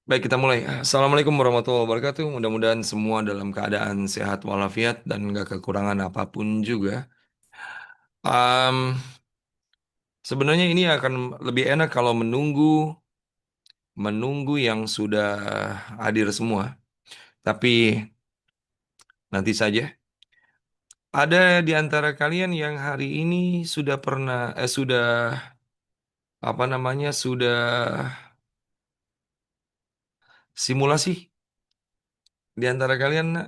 Baik, kita mulai. Assalamualaikum warahmatullahi wabarakatuh. Mudah-mudahan semua dalam keadaan sehat walafiat dan nggak kekurangan apapun juga. Am, Sebenarnya ini akan lebih enak kalau menunggu yang sudah hadir semua. Tapi nanti saja. Ada di antara kalian yang hari ini sudah apa namanya, sudah simulasi di antara kalian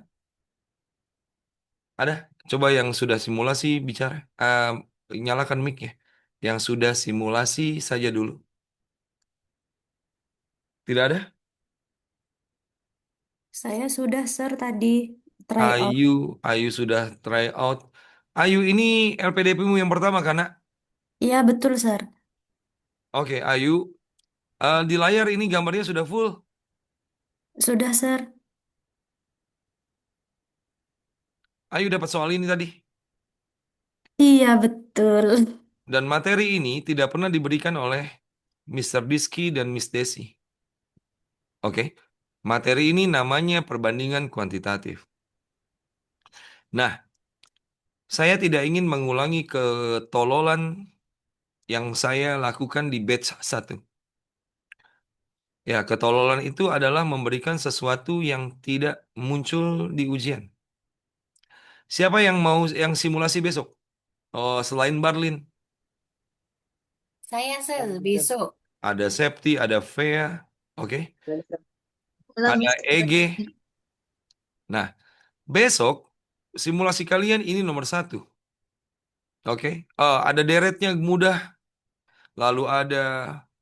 ada? Coba yang sudah simulasi bicara. Nyalakan mic ya. Yang sudah simulasi saja dulu. Tidak ada? Saya sudah, Sir, tadi try out. Ayu sudah try out. Ayu ini LPDP-mu yang pertama kan, nak? Iya, betul, Sir. Oke, Ayu. Di layar ini gambarnya sudah full. Sudah, Sir. Ayu dapat soal ini tadi. Iya, betul. Dan materi ini tidak pernah diberikan oleh Mr. Diski dan Miss Desi. Oke. Materi ini namanya perbandingan kuantitatif. Nah, saya tidak ingin mengulangi ketololan yang saya lakukan di batch satu. Ya, ketololan itu adalah memberikan sesuatu yang tidak muncul di ujian. Siapa yang mau yang simulasi besok? Oh, selain Barlin, Saya, Sir, besok. ada Septi, ada Vea, oke, Belum, ada Mister. EG. Nah, besok simulasi kalian ini nomor satu, oke. Ada deretnya mudah, lalu ada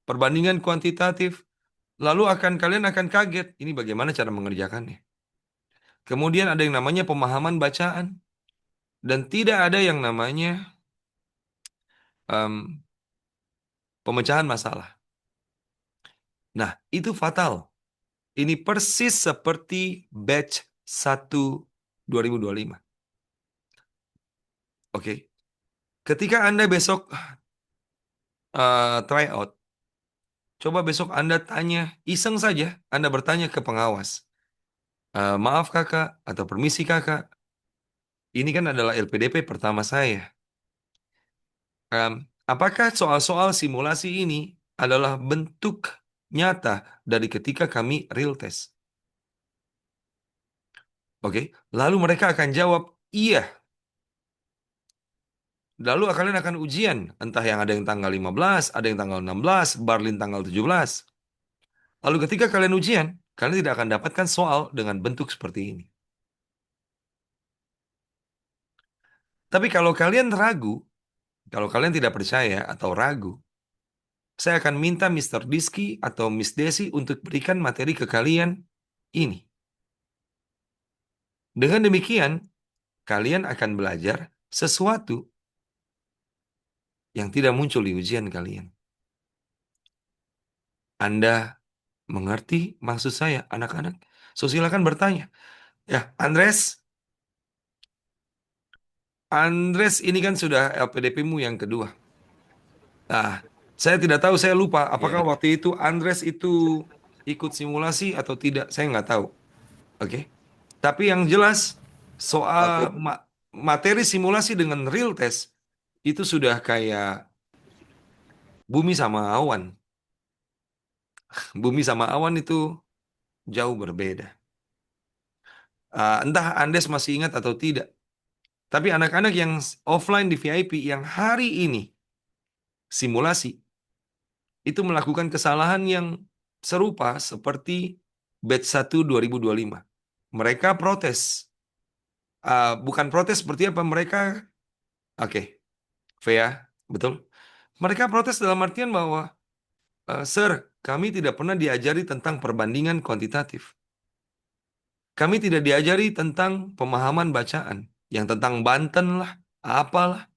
perbandingan kuantitatif, lalu kalian akan kaget, ini bagaimana cara mengerjakannya. Kemudian ada yang namanya pemahaman bacaan, dan tidak ada yang namanya em, pemecahan masalah. Nah, itu fatal. Ini persis seperti batch 1 2025. Oke. Ketika Anda besok try out, coba besok Anda tanya, iseng saja, Anda bertanya ke pengawas. Maaf kakak, atau permisi kakak, ini kan adalah LPDP pertama saya. Apakah soal-soal simulasi ini adalah bentuk nyata dari ketika kami real test? Oke. Lalu mereka akan jawab, iya. Lalu kalian akan ujian, entah yang ada yang tanggal 15, ada yang tanggal 16, Barlin tanggal 17. Lalu ketika kalian ujian, kalian tidak akan dapatkan soal dengan bentuk seperti ini. Tapi kalau kalian ragu, kalau kalian tidak percaya atau ragu, saya akan minta Mr. Diski atau Miss Desi untuk berikan materi ke kalian ini. Dengan demikian, kalian akan belajar sesuatu yang tidak muncul di ujian kalian. Anda mengerti maksud saya, anak-anak? So, silakan bertanya. Ya, Andres ini kan sudah LPDP-mu yang kedua. Nah, saya tidak tahu, saya lupa. Apakah Ya, waktu itu Andres itu ikut simulasi atau tidak? Saya nggak tahu. Oke. Tapi yang jelas, soal oke. materi simulasi dengan real test, itu sudah kayak bumi sama awan. Bumi sama awan itu jauh berbeda. Entah Andes masih ingat atau tidak. Tapi anak-anak yang offline di VIP yang hari ini simulasi, itu melakukan kesalahan yang serupa seperti batch 1 2025. Mereka protes. Bukan protes seperti apa mereka. Oke, Vea, betul. Mereka protes dalam artian bahwa, Sir, kami tidak pernah diajari tentang perbandingan kuantitatif. Kami tidak diajari tentang pemahaman bacaan. Yang tentang Banten lah, apalah.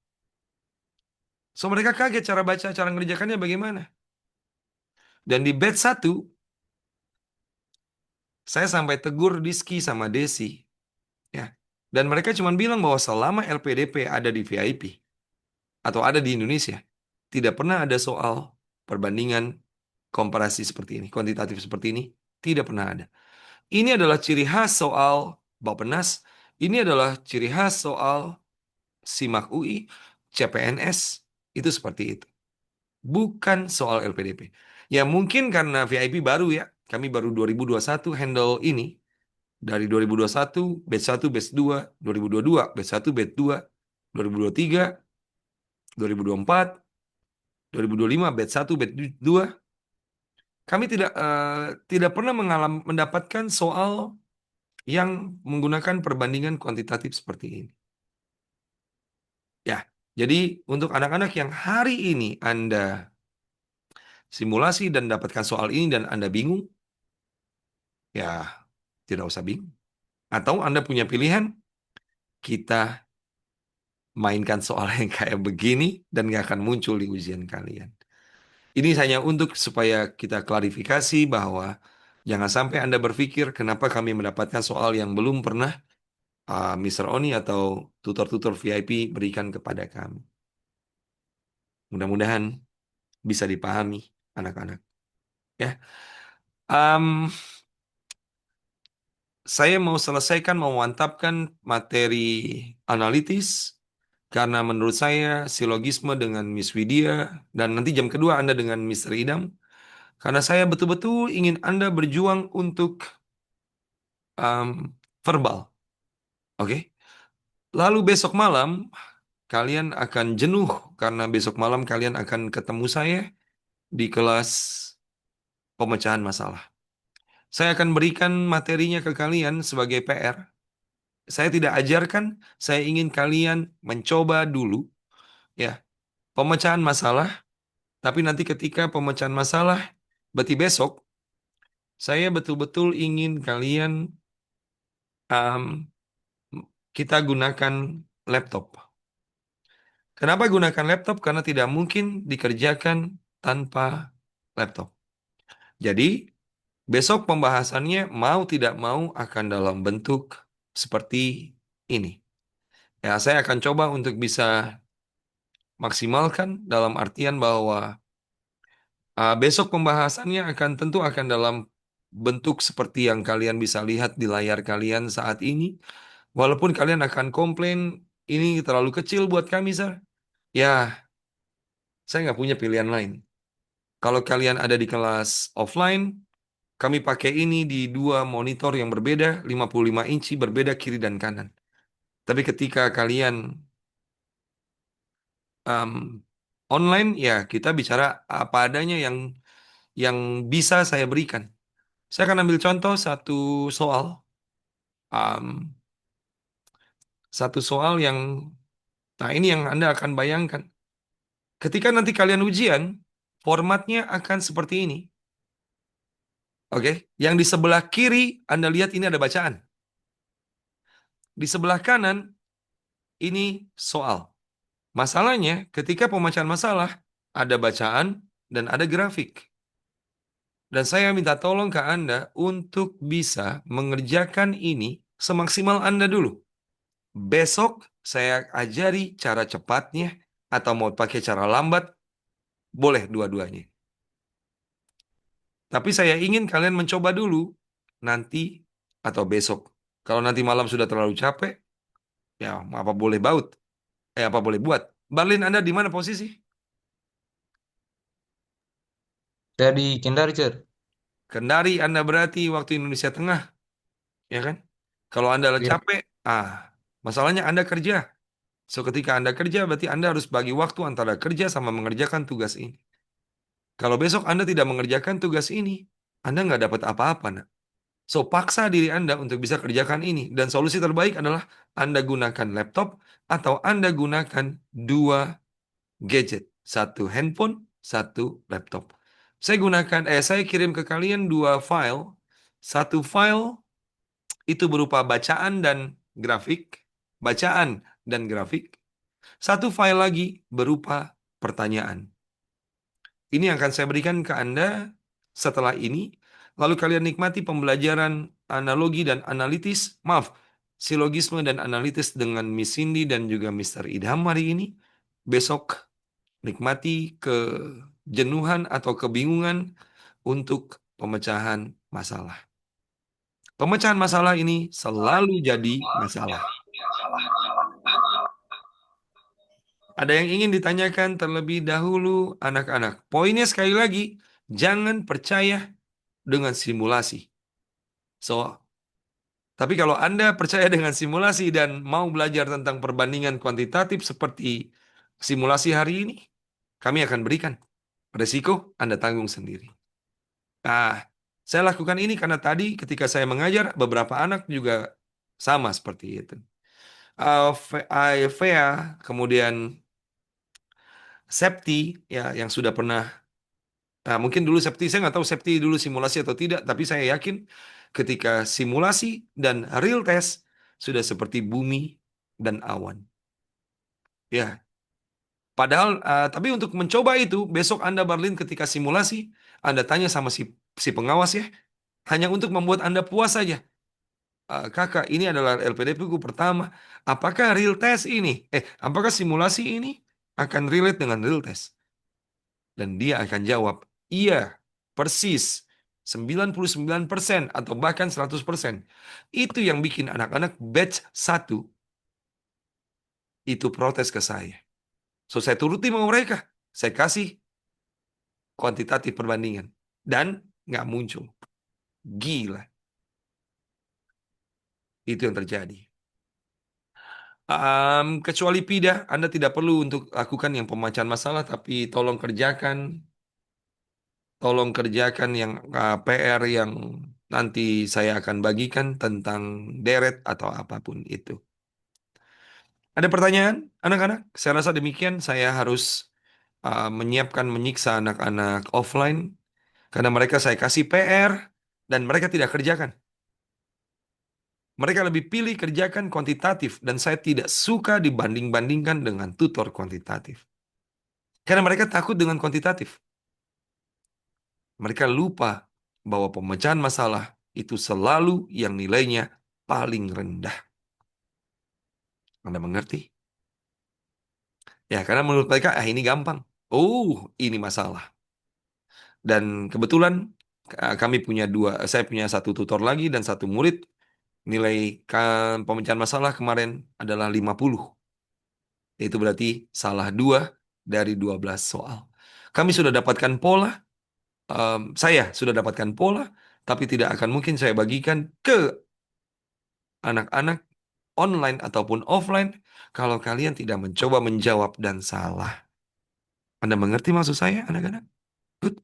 So mereka kaget cara baca, cara ngerjakannya bagaimana. Dan di batch 1, saya sampai tegur Diski sama Desi. Ya. Dan mereka cuma bilang bahwa selama LPDP ada di VIP atau ada di Indonesia, tidak pernah ada soal perbandingan komparasi seperti ini, kuantitatif seperti ini. Tidak pernah ada. Ini adalah ciri khas soal Bappenas. Ini adalah ciri khas soal SIMAK UI, CPNS. Itu seperti itu. Bukan soal LPDP. Ya mungkin karena VIP baru ya. Kami baru 2021 handle ini. Dari 2021, batch 1, batch 2, 2022, batch 1, batch 2, 2023, 2024, 2025, batch 1, batch 2. Kami tidak pernah mendapatkan soal yang menggunakan perbandingan kuantitatif seperti ini. Ya, jadi untuk anak-anak yang hari ini Anda simulasi dan dapatkan soal ini dan Anda bingung, ya tidak usah bingung. Atau Anda punya pilihan, kita mainkan soal yang kayak begini dan nggak akan muncul di ujian kalian. Ini hanya untuk supaya kita klarifikasi bahwa jangan sampai Anda berpikir kenapa kami mendapatkan soal yang belum pernah Mr. Oni atau tutor-tutor VIP berikan kepada kami. Mudah-mudahan bisa dipahami anak-anak. Ya, Am, saya mau selesaikan, mau mantapkan materi analitis karena menurut saya silogisme dengan Miss Widya dan nanti jam kedua Anda dengan Mr. Idam. Karena saya betul-betul ingin Anda berjuang untuk verbal, oke? Lalu besok malam kalian akan jenuh karena besok malam kalian akan ketemu saya di kelas pemecahan masalah. Saya akan berikan materinya ke kalian sebagai PR. Saya tidak ajarkan, saya ingin kalian mencoba dulu ya pemecahan masalah, tapi nanti ketika pemecahan masalah, berarti besok saya betul-betul ingin kalian um, kita gunakan laptop. Kenapa gunakan laptop? Karena tidak mungkin dikerjakan tanpa laptop. Jadi, besok pembahasannya mau tidak mau akan dalam bentuk seperti ini. Ya, saya akan coba untuk bisa maksimalkan dalam artian bahwa besok pembahasannya akan tentu akan dalam bentuk seperti yang kalian bisa lihat di layar kalian saat ini. Walaupun kalian akan komplain, ini terlalu kecil buat kami, Sir. Ya, saya nggak punya pilihan lain. Kalau kalian ada di kelas offline, kami pakai ini di dua monitor yang berbeda, 55 inci berbeda kiri dan kanan. Tapi ketika kalian um, online, ya kita bicara apa adanya yang bisa saya berikan. Saya akan ambil contoh soal, um, satu soal yang, nah ini yang Anda akan bayangkan. Ketika nanti kalian ujian, formatnya akan seperti ini. Oke, yang di sebelah kiri Anda lihat ini ada bacaan. Di sebelah kanan ini soal. Masalahnya, ketika pemecahan masalah, ada bacaan dan ada grafik. Dan saya minta tolong ke Anda untuk bisa mengerjakan ini semaksimal Anda dulu. Besok saya ajari cara cepatnya, atau mau pakai cara lambat, boleh dua-duanya. Tapi saya ingin kalian mencoba dulu nanti atau besok. Kalau nanti malam sudah terlalu capek, ya apa boleh baut, apa boleh buat. Berlin Anda di mana posisi? Saya di Kendari, Cer. Kendari Anda berarti waktu Indonesia Tengah, ya kan? Kalau Anda Iya. capek, masalahnya Anda kerja. So ketika Anda kerja, berarti Anda harus bagi waktu antara kerja sama mengerjakan tugas ini. Kalau besok Anda tidak mengerjakan tugas ini, Anda nggak dapat apa-apa, nak. So, paksa diri Anda untuk bisa kerjakan ini. Dan solusi terbaik adalah Anda gunakan laptop atau Anda gunakan dua gadget. Satu handphone, satu laptop. Saya kirim ke kalian dua file. Satu file itu berupa bacaan dan grafik. Bacaan dan grafik. Satu file lagi berupa pertanyaan. Ini yang akan saya berikan ke Anda setelah ini. Lalu kalian nikmati pembelajaran analogi dan analitis, maaf, silogisme dan analitis dengan Miss Cindy dan juga Mr. Idham hari ini. Besok nikmati kejenuhan atau kebingungan untuk pemecahan masalah. Pemecahan masalah ini selalu jadi masalah. Ada yang ingin ditanyakan terlebih dahulu, anak-anak? Poinnya sekali lagi, jangan percaya dengan simulasi. Tapi kalau Anda percaya dengan simulasi dan mau belajar tentang perbandingan kuantitatif seperti simulasi hari ini, kami akan berikan. Resiko Anda tanggung sendiri. Nah, saya lakukan ini karena tadi ketika saya mengajar, beberapa anak juga sama seperti itu. Fea, kemudian Septi, ya yang sudah pernah. Nah, mungkin dulu Septi, saya nggak tahu Septi dulu simulasi atau tidak, tapi saya yakin ketika simulasi dan real test sudah seperti bumi dan awan. Ya, padahal, tapi untuk mencoba itu, besok Anda Barlin ketika simulasi, Anda tanya sama si pengawas ya, hanya untuk membuat Anda puas saja. Kakak, ini adalah LPDP ku pertama. Apakah real test ini, apakah simulasi ini akan relate dengan real test? Dan dia akan jawab, iya, persis. 99% atau bahkan 100%. Itu yang bikin anak-anak batch 1 itu protes ke saya. So, saya turuti mau mereka. Saya kasih kuantitatif perbandingan. Dan nggak muncul. Gila. Itu yang terjadi. Kecuali PIDA, Anda tidak perlu untuk lakukan yang pemecahan masalah, tapi tolong kerjakan yang PR yang nanti saya akan bagikan tentang deret atau apapun itu. Ada pertanyaan, anak-anak? Saya rasa demikian. Saya harus menyiapkan menyiksa anak-anak offline karena mereka saya kasih PR dan mereka tidak kerjakan. Mereka lebih pilih kerjakan kuantitatif dan saya tidak suka dibanding-bandingkan dengan tutor kuantitatif. Karena mereka takut dengan kuantitatif. Mereka lupa bahwa pemecahan masalah itu selalu yang nilainya paling rendah. Anda mengerti? Ya, karena menurut mereka, ini gampang. Oh, ini masalah. Dan kebetulan saya punya satu tutor lagi dan satu murid. Nilai pemecahan masalah kemarin adalah 50. Itu berarti salah 2 dari 12 soal. Kami sudah dapatkan pola, saya sudah dapatkan pola, tapi tidak akan mungkin saya bagikan ke anak-anak online ataupun offline kalau kalian tidak mencoba menjawab dan salah. Anda mengerti maksud saya, anak-anak? Good.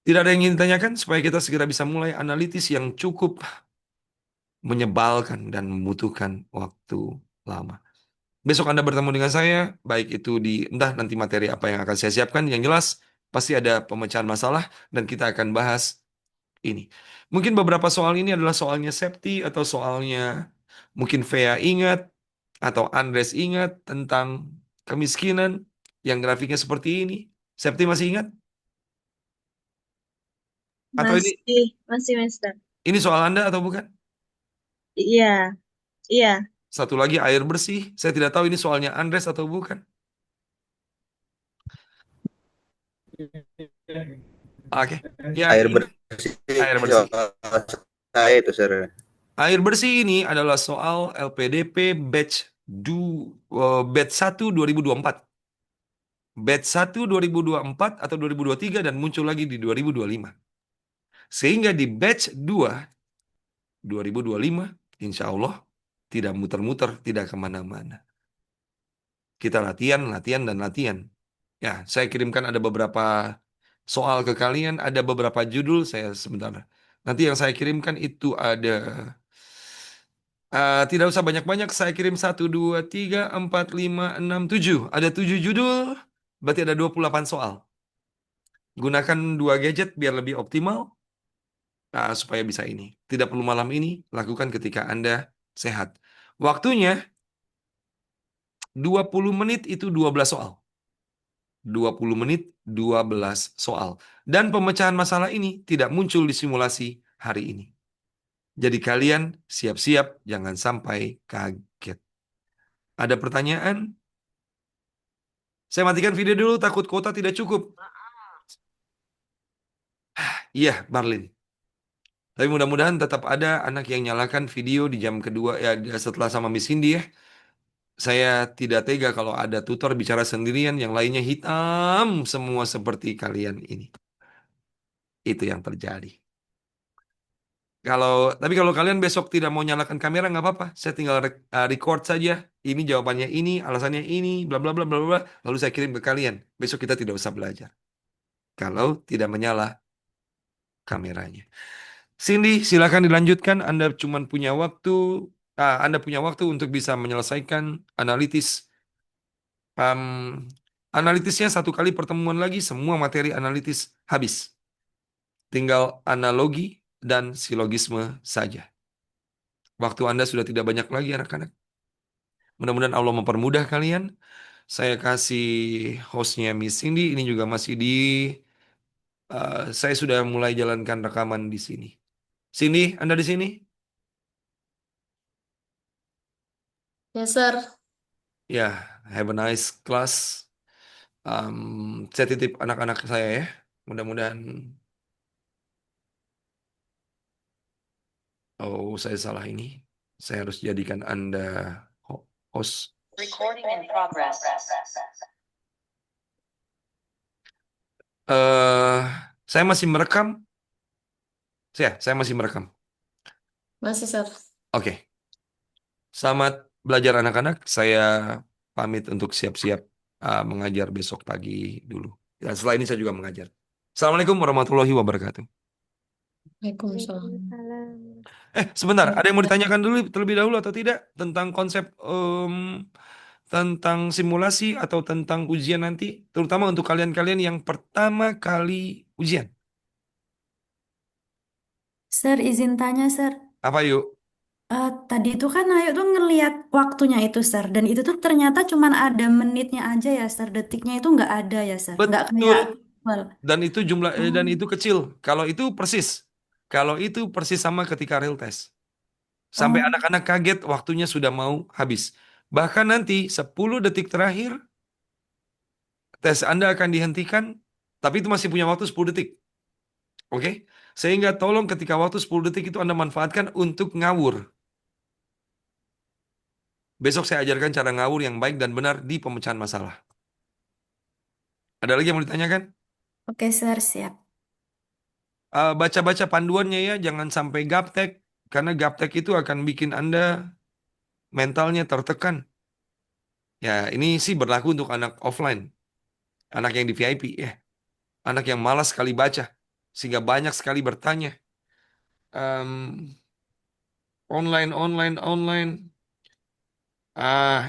Tidak ada yang ingin ditanyakan supaya kita segera bisa mulai analitis yang cukup menyebalkan dan membutuhkan waktu lama. Besok Anda bertemu dengan saya, baik itu di entah nanti materi apa yang akan saya siapkan, yang jelas pasti ada pemecahan masalah dan kita akan bahas ini. Mungkin beberapa soal ini adalah soalnya Septi atau soalnya mungkin Vea ingat atau Andres ingat tentang kemiskinan yang grafiknya seperti ini. Septi masih ingat? Atau Masih, Mister. ini soal Anda atau bukan? Iya, iya. Satu lagi air bersih. Saya tidak tahu ini soalnya Andres atau bukan. Oke. Ya, Air ini bersih air bersih. soal saya itu, Sir. Air bersih ini adalah soal LPDP batch 1 2024. Batch 1 2024 atau 2023 dan muncul lagi di 2025. Sehingga di batch 2 2025 insya Allah tidak muter-muter, tidak kemana-mana. Kita latihan, latihan, dan latihan. Ya, saya kirimkan ada beberapa soal ke kalian, ada beberapa judul, saya sebentar. Nanti yang saya kirimkan itu ada, tidak usah banyak-banyak, saya kirim 1, 2, 3, 4, 5, 6, 7. Ada 7 judul, berarti ada 28 soal. Gunakan 2 gadget biar lebih optimal, supaya bisa ini. Tidak perlu malam ini, lakukan ketika Anda sehat. Waktunya 20 menit itu 12 soal. 20 menit 12 soal. Dan pemecahan masalah ini tidak muncul di simulasi hari ini. Jadi kalian siap-siap jangan sampai kaget. Ada pertanyaan? Saya matikan video dulu takut kuota tidak cukup. Iya, Barlin. Tapi mudah-mudahan tetap ada anak yang nyalakan video di jam kedua ya setelah sama Miss Cindy ya. Saya tidak tega kalau ada tutor bicara sendirian, yang lainnya hitam semua seperti kalian ini. Itu yang terjadi. Kalau tapi kalau kalian besok tidak mau nyalakan kamera nggak apa-apa. Saya tinggal record saja. Ini jawabannya ini, alasannya ini, bla bla bla bla bla. Lalu saya kirim ke kalian. Besok kita tidak usah belajar. Kalau tidak menyala kameranya. Cindy, silakan dilanjutkan. Anda punya waktu untuk bisa menyelesaikan analitis. Em, Analitisnya satu kali pertemuan lagi, semua materi analitis habis. Tinggal analogi dan silogisme saja. Waktu Anda sudah tidak banyak lagi, anak-anak. Mudah-mudahan Allah mempermudah kalian. Saya kasih hostnya Miss Cindy. Ini juga masih saya sudah mulai jalankan rekaman di sini. Cindy, Anda di sini? Ya, Sir. Ya, have a nice class. Saya titip anak-anak saya ya. Mudah-mudahan. Oh, saya salah ini. Saya harus jadikan Anda host. Recording in progress. eh saya masih merekam. Saya masih merekam. Masih, Sir. Oke. Selamat belajar anak-anak. Saya pamit untuk siap-siap mengajar besok pagi dulu. Dan setelah ini saya juga mengajar. Assalamualaikum warahmatullahi wabarakatuh. Waalaikumsalam. Waalaikumsalam. Sebentar, ada yang mau ditanyakan dulu terlebih dahulu atau tidak tentang konsep tentang simulasi atau tentang ujian nanti, terutama untuk kalian-kalian yang pertama kali ujian. Sir, izin tanya, Sir. Apa yuk? Tadi itu kan Ayu tuh ngeliat waktunya itu, Sir. Dan itu tuh ternyata cuman ada menitnya aja ya, Sir. Detiknya itu nggak ada ya, Sir. Nggak kayak Betul. well. Dan itu dan Oh, itu kecil. Kalau itu persis. Kalau itu persis sama ketika real test. Sampai oh, anak-anak kaget waktunya sudah mau habis. Bahkan nanti 10 detik terakhir tes Anda akan dihentikan, tapi itu masih punya waktu 10 detik. Oke? Sehingga tolong ketika waktu 10 detik itu Anda manfaatkan untuk ngawur. Besok saya ajarkan cara ngawur yang baik dan benar di pemecahan masalah. Ada lagi yang mau ditanyakan? oke, Sir, siap. Baca-baca panduannya ya, jangan sampai gaptek. Karena gaptek itu akan bikin Anda mentalnya tertekan. Ya, ini sih berlaku untuk anak offline. Anak yang di VIP ya. Anak yang malas sekali baca. Sehingga banyak sekali bertanya. Em, Online, online, online.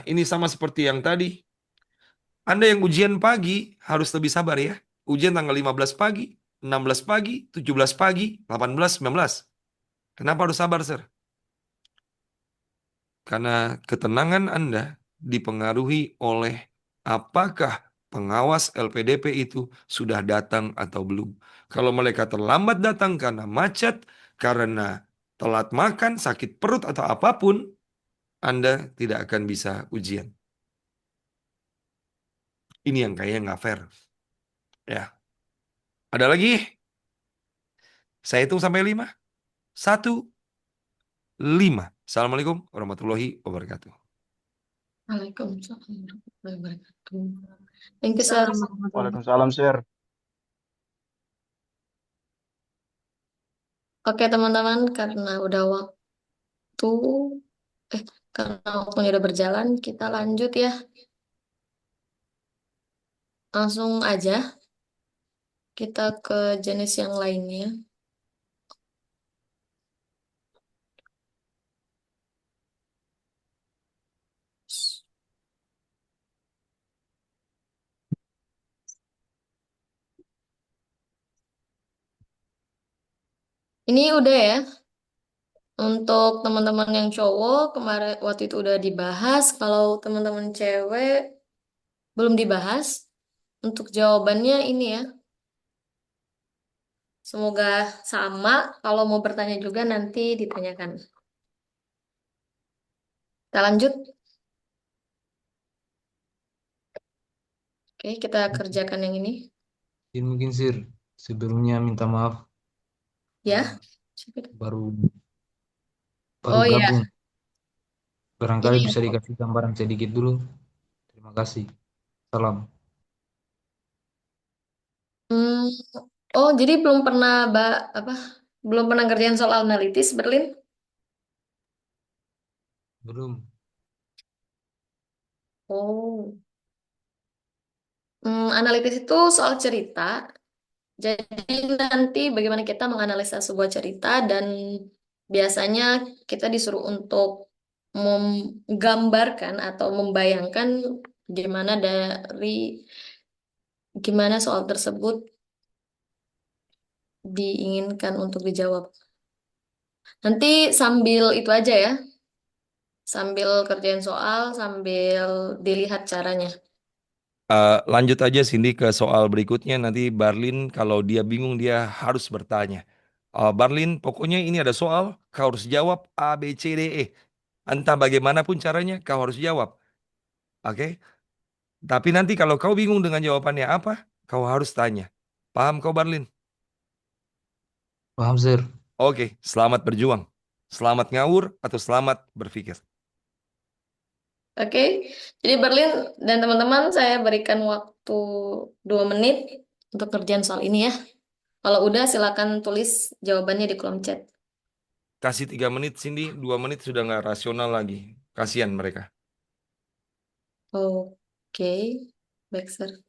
Ini sama seperti yang tadi. Anda yang ujian pagi harus lebih sabar ya. Ujian tanggal 15 pagi, 16 pagi, 17 pagi, 18, 19. Kenapa harus sabar, Sir? Karena ketenangan Anda dipengaruhi oleh apakah pengawas LPDP itu sudah datang atau belum. Kalau mereka terlambat datang karena macet, karena telat makan, sakit perut, atau apapun, Anda tidak akan bisa ujian. Ini yang kayaknya nggak fair. Ya. Ada lagi? Saya hitung sampai 5. 1, 5. Assalamualaikum warahmatullahi wabarakatuh. Waalaikumsalam warahmatullahi wabarakatuh. Thank you, Sir. Waalaikumsalam, Sir. Oke, teman-teman, karena udah waktu, eh, karena waktunya udah berjalan, kita lanjut ya. Langsung aja kita ke jenis yang lainnya. Ini udah ya. Untuk teman-teman yang cowok, kemarin waktu itu udah dibahas. Kalau teman-teman cewek belum dibahas. Untuk jawabannya ini ya. Semoga sama. Kalau mau bertanya juga nanti ditanyakan. Kita lanjut. Oke, kita kerjakan yang ini. Mungkin Sir, sebelumnya minta maaf Ya, baru baru oh ya, gabung. Barangkali ini. bisa dikasih gambaran sedikit dulu. Terima kasih. Salam. Hmm, oh, jadi belum pernah apa? Belum pernah kerjaan soal analitis, Berlin? Belum. Oh, analitis itu soal cerita. Jadi nanti bagaimana kita menganalisa sebuah cerita dan biasanya kita disuruh untuk menggambarkan atau membayangkan gimana gimana soal tersebut diinginkan untuk dijawab. Nanti sambil itu aja ya, sambil kerjain soal, sambil dilihat caranya. Lanjut aja Cindy ke soal berikutnya. Nanti Barlin kalau dia bingung dia harus bertanya. Barlin, pokoknya ini ada soal, kau harus jawab A, B, C, D, E. Entah bagaimanapun caranya, kau harus jawab. Oke? Tapi nanti kalau kau bingung dengan jawabannya apa, kau harus tanya. Paham kau Barlin? Paham, Sir. Oke, selamat berjuang. Selamat ngawur atau selamat berpikir. Oke, jadi Berlin dan teman-teman saya berikan waktu 2 menit untuk kerjaan soal ini ya. Kalau udah silakan tulis jawabannya di kolom chat. Kasih 3 menit Cindy, 2 menit sudah nggak rasional lagi. Kasihan mereka. Oke, baik sir.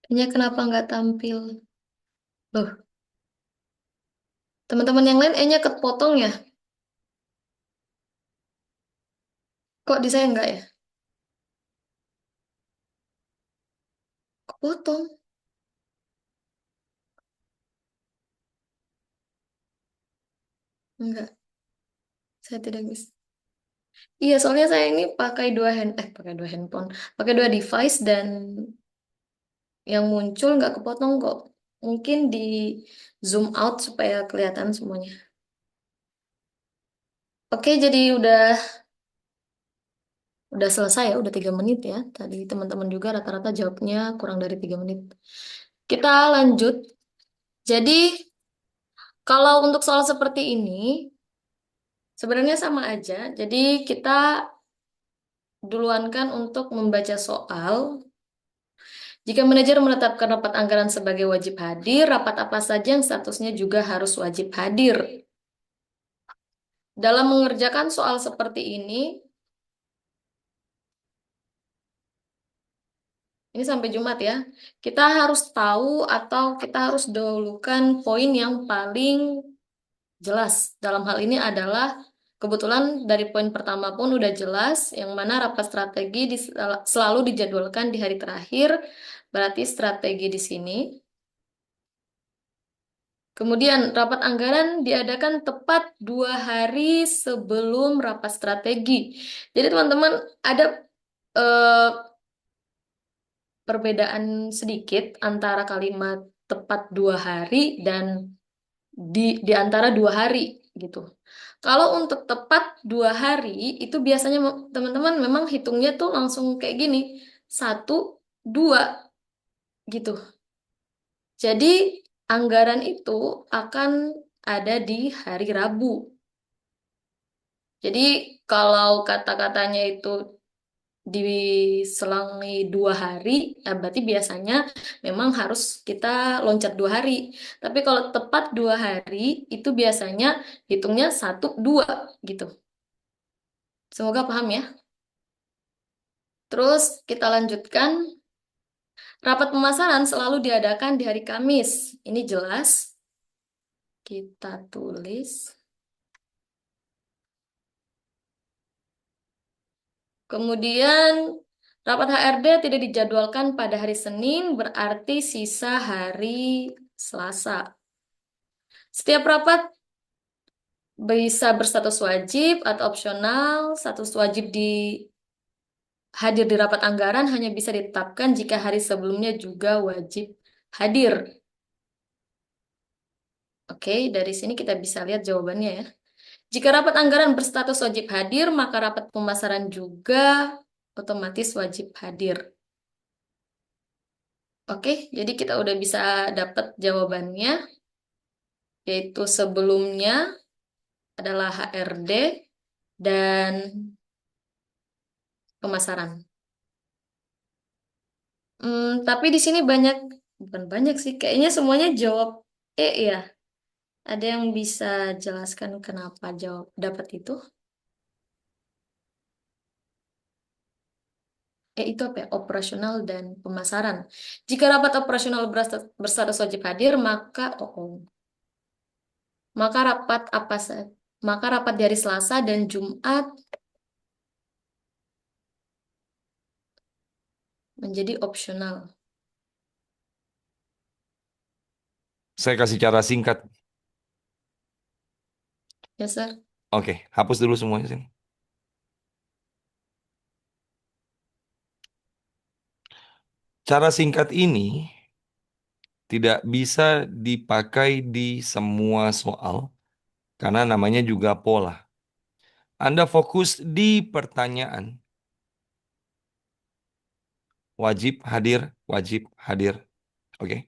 Ini kenapa nggak tampil? Loh, teman-teman yang lain E-nya kepotong ya? Kok di saya nggak ya? Potong. Enggak, saya tidak bisa. Iya, soalnya saya ini pakai dua handphone, pakai dua device dan yang muncul nggak kepotong kok. Mungkin di zoom out supaya kelihatan semuanya. Oke, jadi udah selesai ya, udah 3 menit ya. Tadi teman-teman juga rata-rata jawabnya kurang dari 3 menit. Kita lanjut. Jadi kalau untuk soal seperti ini sebenarnya sama aja. Jadi kita duluankan untuk membaca soal. Jika manajer menetapkan rapat anggaran sebagai wajib hadir, rapat apa saja yang statusnya juga harus wajib hadir. Dalam mengerjakan soal seperti ini sampai Jumat ya, kita harus tahu atau kita harus dahulukan poin yang paling jelas. Dalam hal ini adalah kebetulan dari poin pertama pun udah jelas, yang mana rapat strategi selalu dijadwalkan di hari terakhir, berarti strategi di sini. Kemudian rapat anggaran diadakan tepat 2 hari sebelum rapat strategi. Jadi teman-teman ada eh, perbedaan sedikit antara kalimat tepat 2 hari dan di antara 2 hari gitu. Kalau untuk tepat 2 hari itu biasanya teman-teman memang hitungnya tuh langsung kayak gini, 1, 2 gitu. Jadi anggaran itu akan ada di hari Rabu. Jadi kalau kata-katanya itu diselangi 2 hari, ya berarti biasanya memang harus kita loncat 2 hari. Tapi kalau tepat 2 hari, itu biasanya hitungnya 1, 2 gitu. Semoga paham ya. Terus kita lanjutkan. Rapat pemasaran selalu diadakan di hari Kamis. Ini jelas. Kita tulis. Kemudian rapat HRD tidak dijadwalkan pada hari Senin, berarti sisa hari Selasa. Setiap rapat bisa berstatus wajib atau opsional. Status wajib hadir di rapat anggaran hanya bisa ditetapkan jika hari sebelumnya juga wajib hadir. Oke, dari sini kita bisa lihat jawabannya ya. Jika rapat anggaran berstatus wajib hadir, maka rapat pemasaran juga otomatis wajib hadir. Oke, jadi kita udah bisa dapat jawabannya, yaitu sebelumnya adalah HRD dan pemasaran. Tapi di sini bukan banyak sih, kayaknya semuanya jawab E ya. Ada yang bisa jelaskan kenapa jawab dapat itu? Itu apa ya? Operasional dan pemasaran. Jika rapat operasional berstatus wajib hadir, maka rapat apa saja? Maka rapat di hari Selasa dan Jumat menjadi opsional. Saya kasih cara singkat. Ya, Sir. Oke, hapus dulu semuanya sini. Cara singkat ini tidak bisa dipakai di semua soal karena namanya juga pola. Anda fokus di pertanyaan. Wajib hadir, wajib hadir. Oke.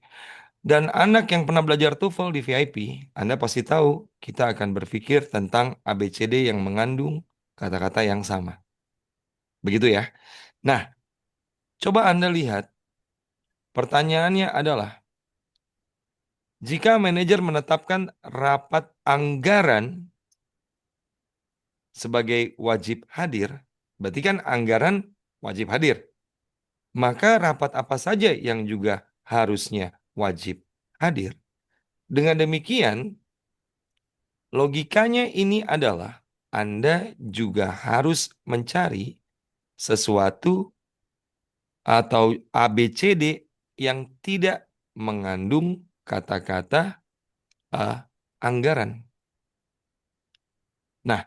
Dan anak yang pernah belajar TOEFL di VIP, Anda pasti tahu kita akan berpikir tentang ABCD yang mengandung kata-kata yang sama. Begitu ya. Nah, coba Anda lihat. Pertanyaannya adalah, jika manajer menetapkan rapat anggaran sebagai wajib hadir, berarti kan anggaran wajib hadir. Maka rapat apa saja yang juga harusnya wajib hadir. Dengan demikian, logikanya ini adalah Anda juga harus mencari sesuatu atau ABCD yang tidak mengandung kata-kata anggaran. Nah,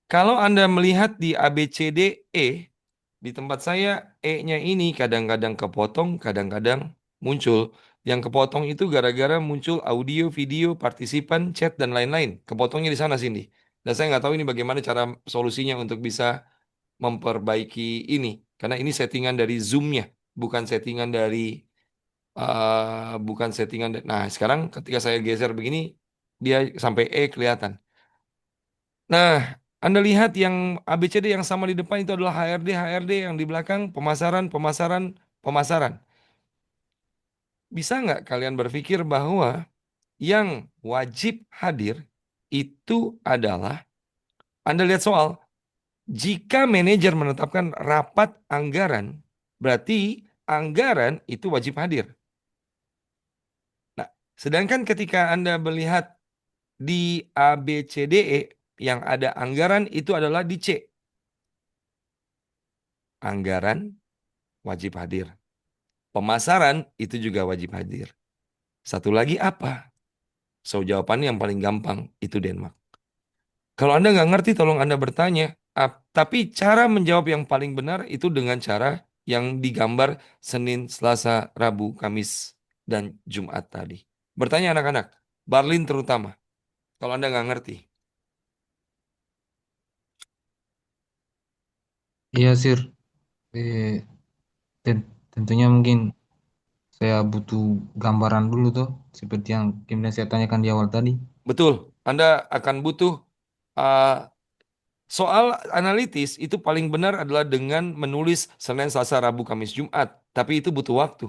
kalau Anda melihat di ABCDE, di tempat saya E-nya ini kadang-kadang kepotong, kadang-kadang muncul. Yang kepotong itu gara-gara muncul audio, video, partisipan, chat, dan lain-lain. Kepotongnya di sana sini. Dan saya nggak tahu ini bagaimana cara solusinya untuk bisa memperbaiki ini. Karena ini settingan dari Zoom-nya, bukan settingan dari Nah, sekarang ketika saya geser begini, dia sampai E kelihatan. Nah, Anda lihat yang ABCD yang sama di depan itu adalah HRD yang di belakang pemasaran, pemasaran, pemasaran. Bisa nggak kalian berpikir bahwa yang wajib hadir itu adalah, Anda lihat soal, jika manajer menetapkan rapat anggaran, berarti anggaran itu wajib hadir. Nah, sedangkan ketika Anda melihat di ABCDE yang ada anggaran itu adalah di C. Anggaran wajib hadir. Pemasaran itu juga wajib hadir. Satu lagi apa? So, jawabannya yang paling gampang itu Denmark. Kalau Anda nggak ngerti, tolong Anda bertanya. Tapi cara menjawab yang paling benar itu dengan cara yang digambar Senin, Selasa, Rabu, Kamis, dan Jumat tadi. Bertanya anak-anak, Barlin terutama. Kalau Anda nggak ngerti. Iya, Sir. Eh, tentunya mungkin saya butuh gambaran dulu tuh, seperti yang kemudian saya tanyakan di awal tadi. Betul, Anda akan butuh uh, soal analitis itu paling benar adalah dengan menulis Senin, Selasa, Rabu, Kamis, Jumat. Tapi itu butuh waktu.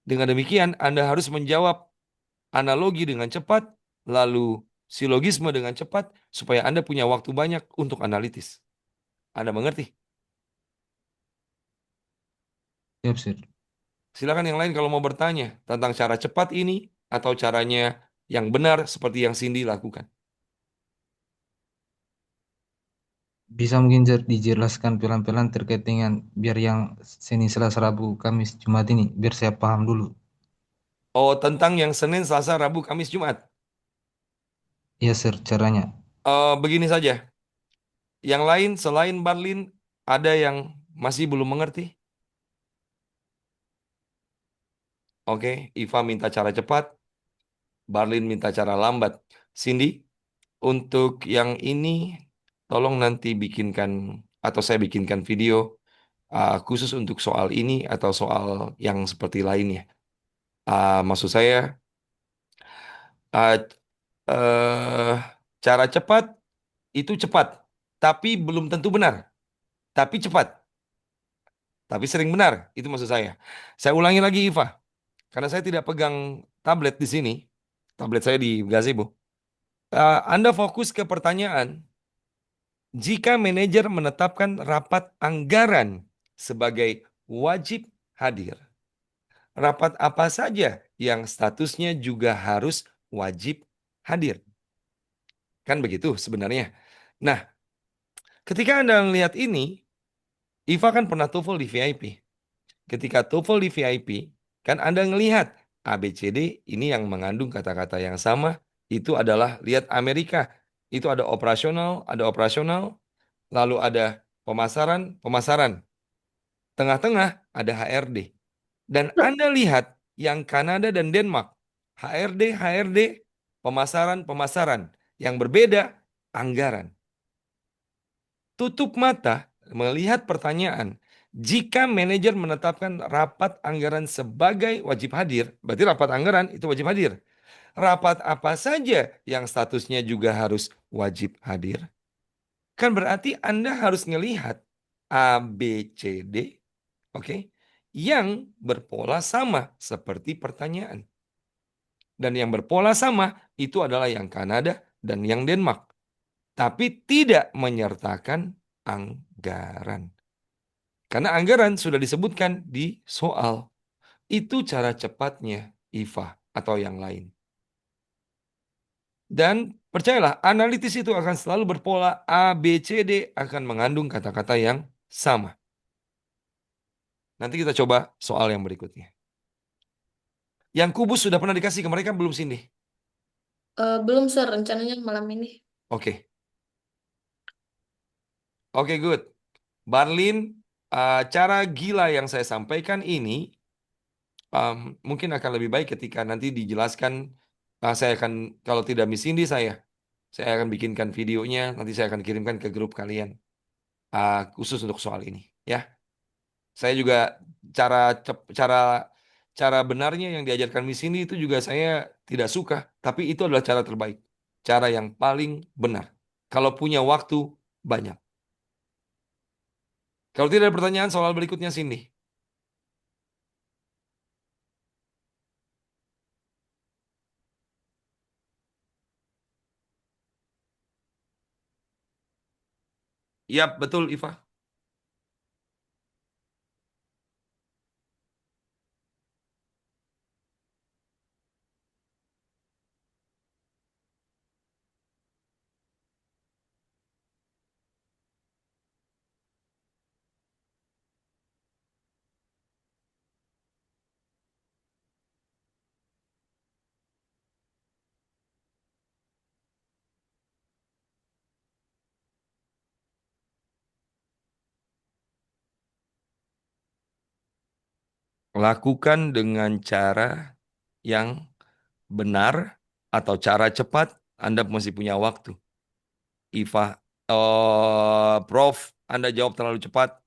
Dengan demikian, Anda harus menjawab analogi dengan cepat, lalu silogisme dengan cepat, supaya Anda punya waktu banyak untuk analitis. Anda mengerti? Siap, Sir. Silakan yang lain kalau mau bertanya tentang cara cepat ini, atau caranya yang benar seperti yang Cindy lakukan. Bisa mungkin dijelaskan pelan-pelan terkait dengan biar yang Senin, Selasa, Rabu, Kamis, Jumat ini, biar saya paham dulu. Oh, tentang yang Senin, Selasa, Rabu, Kamis, Jumat. Iya, Sir, caranya. Begini saja. Yang lain selain Barlin, ada yang masih belum mengerti? Oke, Iva minta cara cepat, Barlin minta cara lambat. Cindy, untuk yang ini, tolong nanti bikinkan, atau saya bikinkan video khusus untuk soal ini atau soal yang seperti lainnya. Maksud saya, uh, uh, cara cepat itu cepat, tapi belum tentu benar. Tapi cepat, tapi sering benar. Itu maksud saya. Saya ulangi lagi, Iva. Karena saya tidak pegang tablet di sini. Tablet saya di gazebo. Anda fokus ke pertanyaan. Jika manajer menetapkan rapat anggaran sebagai wajib hadir, rapat apa saja yang statusnya juga harus wajib hadir? Kan begitu sebenarnya. Nah, ketika Anda melihat ini, Iva kan pernah TOEFL di VIP. Ketika TOEFL di VIP, kan Anda ngelihat ABCD ini yang mengandung kata-kata yang sama, itu adalah lihat Amerika. Itu ada operasional, lalu ada pemasaran, pemasaran. Tengah-tengah ada HRD. Dan Anda lihat yang Kanada dan Denmark, HRD, pemasaran, pemasaran. Yang berbeda, anggaran. Tutup mata melihat pertanyaan. Jika manajer menetapkan rapat anggaran sebagai wajib hadir, berarti rapat anggaran itu wajib hadir. Rapat apa saja yang statusnya juga harus wajib hadir? Kan berarti Anda harus melihat A, B, C, D, oke, yang berpola sama seperti pertanyaan. Dan yang berpola sama itu adalah yang Kanada dan yang Denmark. Tapi tidak menyertakan anggaran. Karena anggaran sudah disebutkan di soal. Itu cara cepatnya Iva atau yang lain. Dan percayalah, analitis itu akan selalu berpola A, B, C, D akan mengandung kata-kata yang sama. Nanti kita coba soal yang berikutnya. Yang kubus sudah pernah dikasih ke mereka belum, Cindy? Belum, Sir. Rencananya malam ini. Oke. Oke, good. Barlin, cara gila yang saya sampaikan ini mungkin akan lebih baik ketika nanti dijelaskan. Saya akan, kalau tidak Miss Cindy, saya akan bikinkan videonya. Nanti saya akan kirimkan ke grup kalian khusus untuk soal ini. Ya, saya juga cara cara cara benarnya yang diajarkan Miss Cindy itu juga saya tidak suka, tapi itu adalah cara terbaik, cara yang paling benar. Kalau punya waktu banyak. Kalau tidak ada pertanyaan soal berikutnya, Cindy. Iya, betul, Iva. Lakukan dengan cara yang benar atau cara cepat. Anda masih punya waktu. Iva, Prof, Anda jawab terlalu cepat.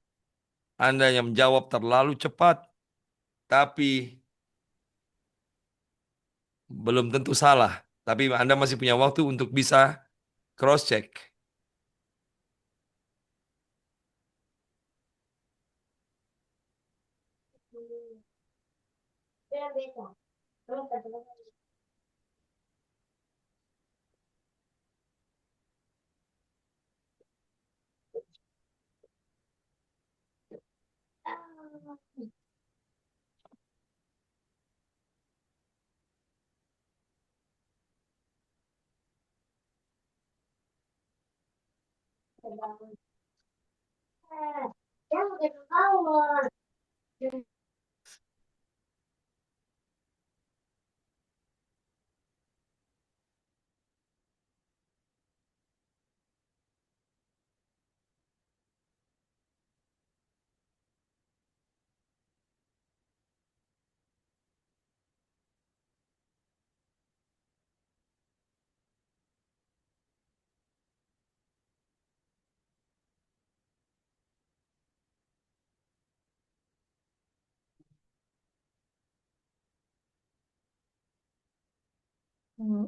Anda yang menjawab terlalu cepat, tapi belum tentu salah. Tapi Anda masih punya waktu untuk bisa cross-check.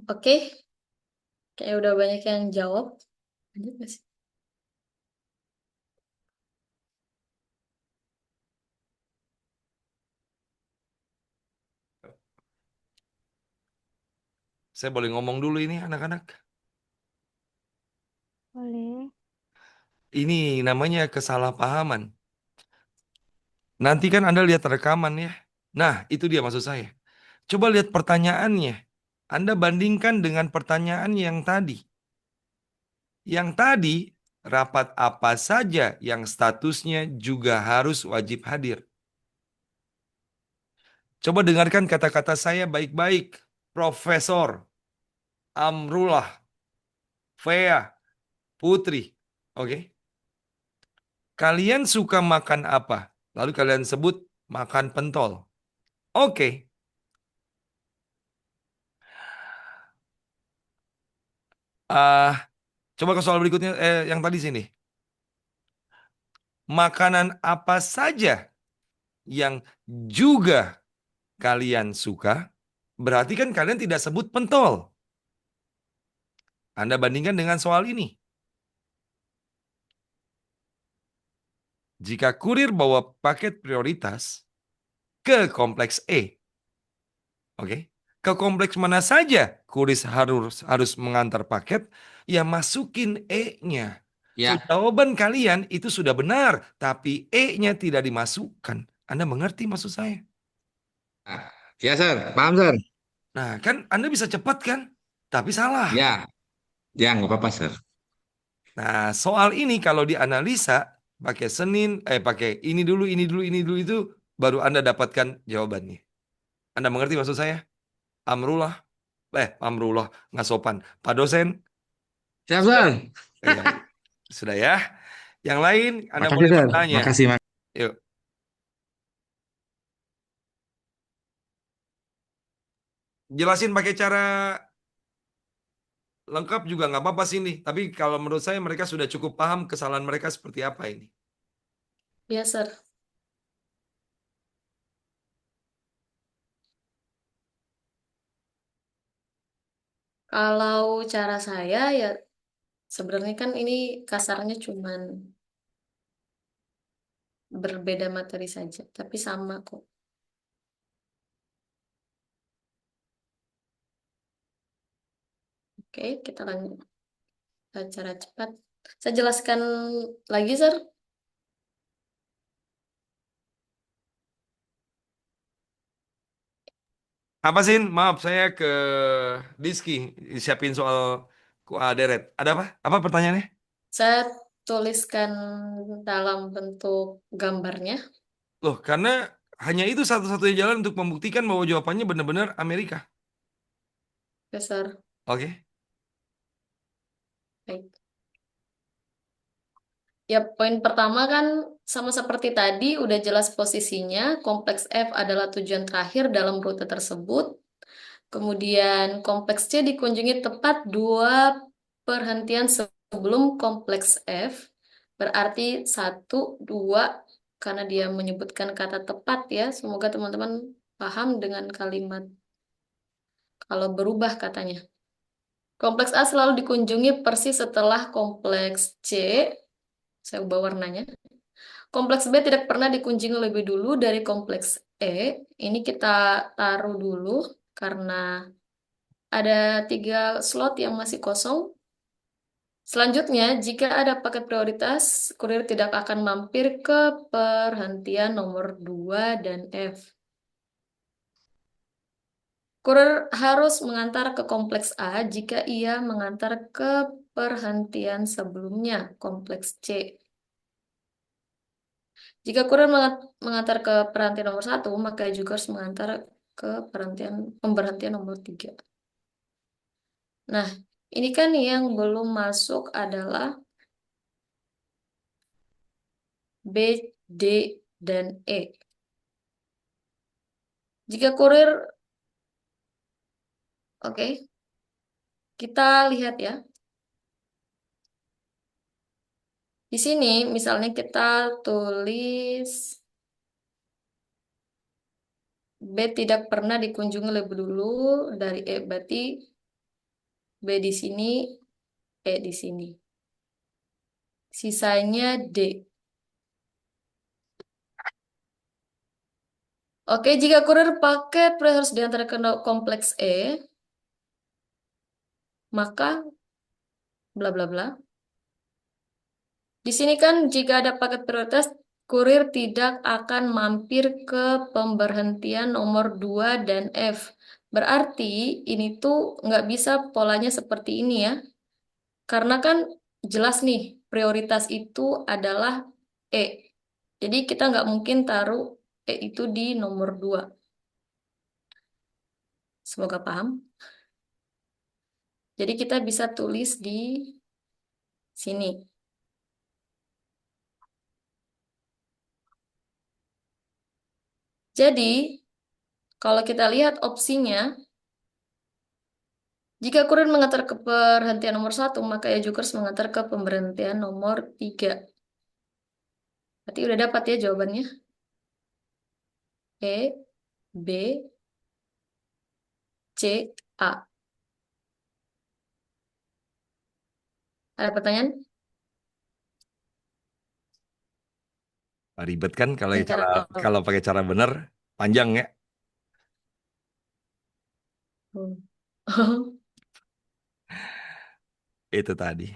Oke. Kayak udah banyak yang jawab. Lanjut nggak sih? Saya boleh ngomong dulu ini, anak-anak? Boleh. Ini namanya kesalahpahaman. Nanti kan Anda lihat rekaman ya. Nah, itu dia maksud saya. Coba lihat pertanyaannya. Anda bandingkan dengan pertanyaan yang tadi. Yang tadi, rapat apa saja yang statusnya juga harus wajib hadir. Coba dengarkan kata-kata saya baik-baik. Profesor, Amrullah, Fea, Putri. Oke. Kalian suka makan apa? Lalu kalian sebut makan pentol. Oke. Coba ke soal berikutnya, yang tadi sini. Makanan apa saja yang juga kalian suka? Berarti kan kalian tidak sebut pentol. Anda bandingkan dengan soal ini. Jika kurir bawa paket prioritas ke kompleks E, oke, ke kompleks mana saja kurir harus mengantar paket, ya masukin E-nya. Ya, So, jawaban kalian itu sudah benar, tapi E-nya tidak dimasukkan. Anda mengerti maksud saya? ya Sir, paham Sir. Nah, kan Anda bisa cepat kan? Tapi salah. Ya, ya nggak apa-apa Sir. Nah, soal ini kalau dianalisa pakai pakai ini dulu, ini dulu, ini dulu itu baru Anda dapatkan jawabannya. Anda mengerti maksud saya? Amrullah. Amrullah, nggak sopan. Pak dosen, Siap, sudah, Sir. ya, sudah ya. Yang lain, Anda Makasih, boleh Sir. bertanya. Makasih. Yuk. Jelasin pakai cara lengkap juga nggak apa-apa sih ini. Tapi kalau menurut saya mereka sudah cukup paham kesalahan mereka seperti apa ini. Ya, Sir. Kalau cara saya ya sebenarnya kan ini kasarnya cuman berbeda materi saja, tapi sama kok. Oke, kita lanjut ke cara cepat. Saya jelaskan lagi, Sir. Apa sih? Maaf, saya ke Diski siapin soal deret. Ada apa? Apa pertanyaannya? Saya tuliskan dalam bentuk gambarnya. Loh, karena hanya itu satu-satunya jalan untuk membuktikan bahwa jawabannya benar-benar Amerika. Ya, Sir. Oke. Baik. Ya, poin pertama kan sama seperti tadi, udah jelas posisinya. Kompleks F adalah tujuan terakhir dalam rute tersebut. Kemudian kompleks C dikunjungi tepat 2 perhentian sebelum kompleks F. Berarti 1, 2, karena dia menyebutkan kata tepat ya. Semoga teman-teman paham dengan kalimat kalau berubah katanya. Kompleks A selalu dikunjungi persis setelah kompleks C. Saya ubah warnanya. Kompleks B tidak pernah dikunjungi lebih dulu dari kompleks E. Ini kita taruh dulu karena ada 3 slot yang masih kosong. Selanjutnya, jika ada paket prioritas, kurir tidak akan mampir ke perhentian nomor 2 dan F. Kurir harus mengantar ke kompleks A jika ia mengantar ke perhentian sebelumnya, kompleks C. Jika kurir mengantar ke perhentian nomor 1, maka juga harus mengantar ke pemberhentian nomor 3. Nah, ini kan yang belum masuk adalah B, D, dan E. Jika kurir, oke, kita lihat ya. Di sini misalnya kita tulis B tidak pernah dikunjungi lebih dulu dari E, berarti B di sini, E di sini. Sisanya D. Oke, jika kurir paket harus diantar ke kompleks E, maka bla bla bla. Di sini kan jika ada paket prioritas, kurir tidak akan mampir ke pemberhentian nomor 2 dan F. Berarti ini tuh nggak bisa polanya seperti ini ya. Karena kan jelas nih, prioritas itu adalah E. Jadi kita nggak mungkin taruh E itu di nomor 2. Semoga paham. Jadi kita bisa tulis di sini. Jadi, kalau kita lihat opsinya, jika kurir mengantar ke perhentian nomor 1, maka ya juga harus mengantar ke pemberhentian nomor 3. Berarti udah dapat ya jawabannya. E, B, C, A. Ada pertanyaan? Ribet kan kalau Yang cara cara kalau pakai cara benar, panjang ya. Itu tadi.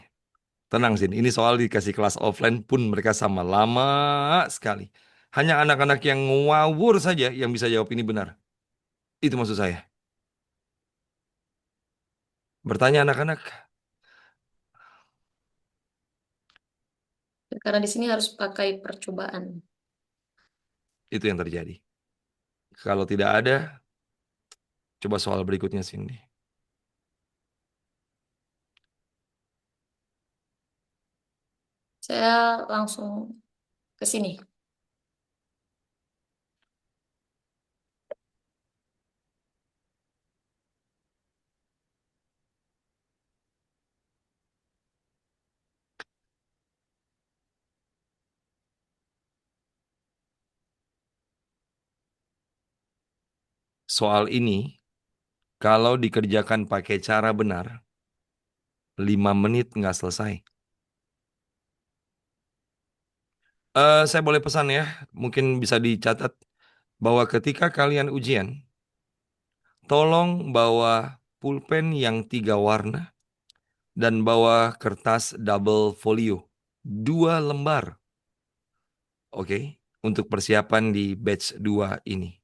Tenang sih, ini soal dikasih kelas offline pun mereka sama lama sekali. Hanya anak-anak yang ngawur saja yang bisa jawab ini benar. Itu maksud saya. Bertanya anak-anak. Karena di sini harus pakai percobaan. Itu yang terjadi. Kalau tidak ada, Coba soal berikutnya, Cindy. Saya langsung ke sini. Soal ini, kalau dikerjakan pakai cara benar, 5 menit nggak selesai. Saya boleh pesan ya, mungkin bisa dicatat bahwa ketika kalian ujian, tolong bawa pulpen yang 3 warna dan bawa kertas double folio 2 lembar, oke, untuk persiapan di batch 2 ini.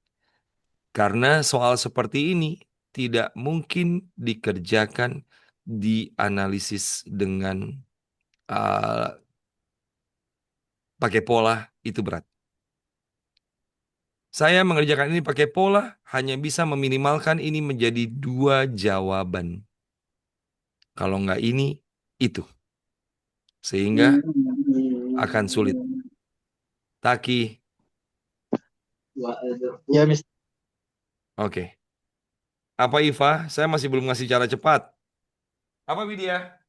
Karena soal seperti ini tidak mungkin dikerjakan di analisis dengan uh, pakai pola, itu berat. Saya mengerjakan ini pakai pola hanya bisa meminimalkan ini menjadi 2 jawaban. Kalau nggak ini, itu. Sehingga akan sulit. Taki, Ya, Mister. oke. Apa Iva? Saya masih belum ngasih cara cepat. Apa Widya?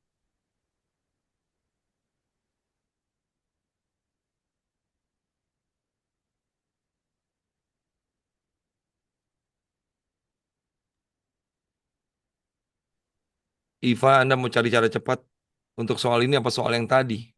Iva, Anda mau cari cara cepat untuk soal ini apa soal yang tadi?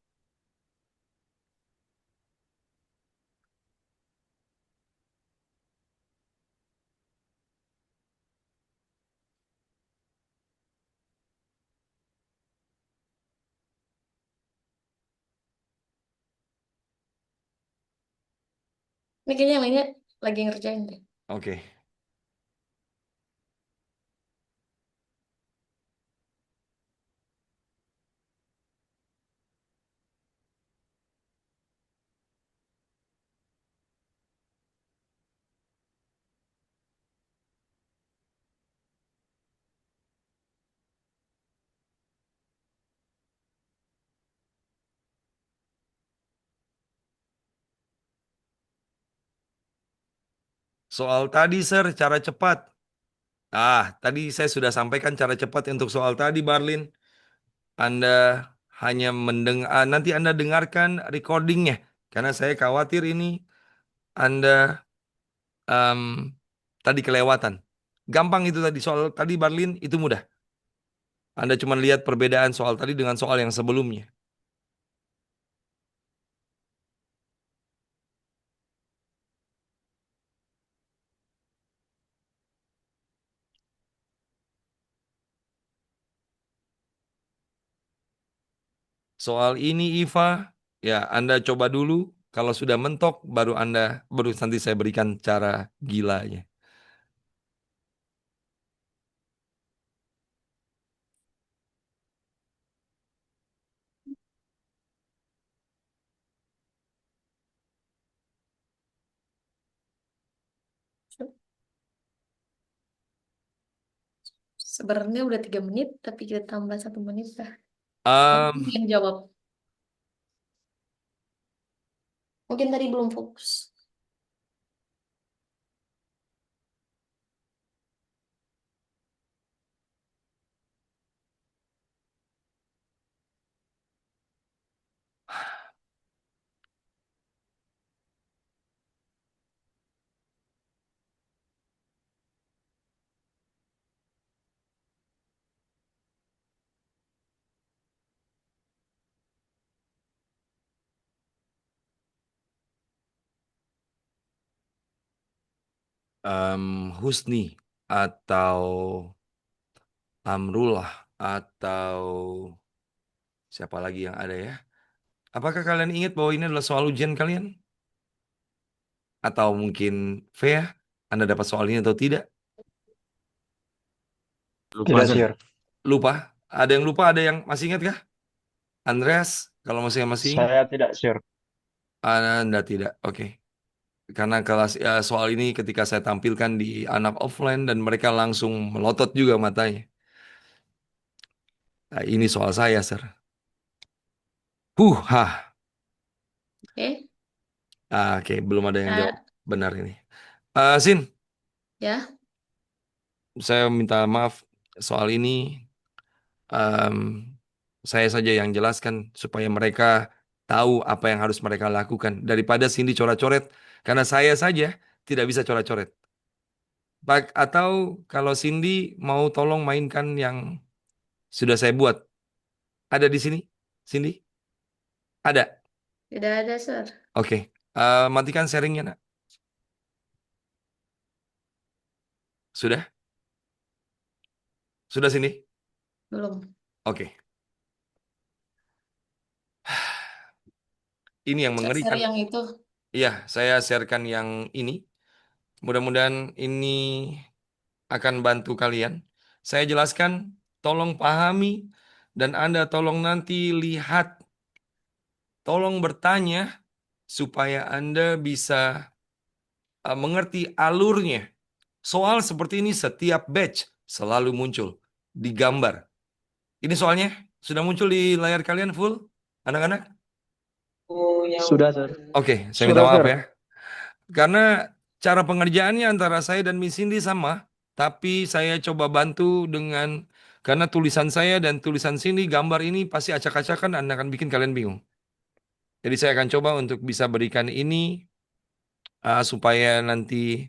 Ini kayaknya yang lainnya lagi ngerjain deh. Oke. Soal tadi, Sir, cara cepat. Tadi saya sudah sampaikan cara cepat untuk soal tadi, Barlin. Anda hanya mendengar, nanti Anda dengarkan recordingnya. Karena saya khawatir ini Anda em, tadi kelewatan. Gampang itu tadi, soal tadi Barlin, itu mudah. Anda cuma lihat perbedaan soal tadi dengan soal yang sebelumnya. Soal ini, Iva, ya Anda coba dulu. Kalau sudah mentok, baru nanti saya berikan cara gilanya. Sebenarnya udah 3 menit, tapi kita tambah 1 menit dah. Em, Yang jawab. Mungkin tadi belum fokus. Husni atau Amrullah atau siapa lagi yang ada ya? Apakah kalian ingat bahwa ini adalah soal ujian kalian? Atau mungkin Fea, Anda dapat soal ini atau tidak? Lupa, Tidak, Sir. Sir. Lupa? Ada yang lupa? Ada yang masih ingat kah? Andreas, kalau masih ingat. Saya tidak, Sir. Anda tidak. Oke. Karena kelas soal ini ketika saya tampilkan di anak offline dan mereka langsung melotot juga matanya. Nah, ini soal saya, Sir. Ha. Oke, Oke, belum ada yang jawab Kak, benar ini. Sin, ya. saya minta maaf soal ini. em, saya saja yang jelaskan supaya mereka tahu apa yang harus mereka lakukan daripada Cindy coret-coret karena saya saja tidak bisa coret-coret. Atau kalau Cindy mau tolong mainkan yang sudah saya buat. Ada di sini? Cindy? Ada? Tidak ada, Sir. Oke. Matikan sharingnya, nak. Sudah? Sudah Cindy? Belum. Oke. Ini yang Share mengerikan. yang itu. Iya, saya sharekan yang ini. Mudah-mudahan ini akan bantu kalian. Saya jelaskan, tolong pahami, dan Anda tolong nanti lihat, tolong bertanya, supaya Anda bisa mengerti alurnya. Soal seperti ini setiap batch selalu muncul di gambar. Ini soalnya sudah muncul di layar kalian full, anak-anak? Sudah, Sir. Oke, saya minta Sudah, maaf Sir. ya. Karena cara pengerjaannya antara saya dan Miss Cindy sama, tapi saya coba bantu dengan karena tulisan saya dan tulisan Cindy gambar ini pasti acak-acakan dan akan bikin kalian bingung. Jadi saya akan coba untuk bisa berikan ini supaya nanti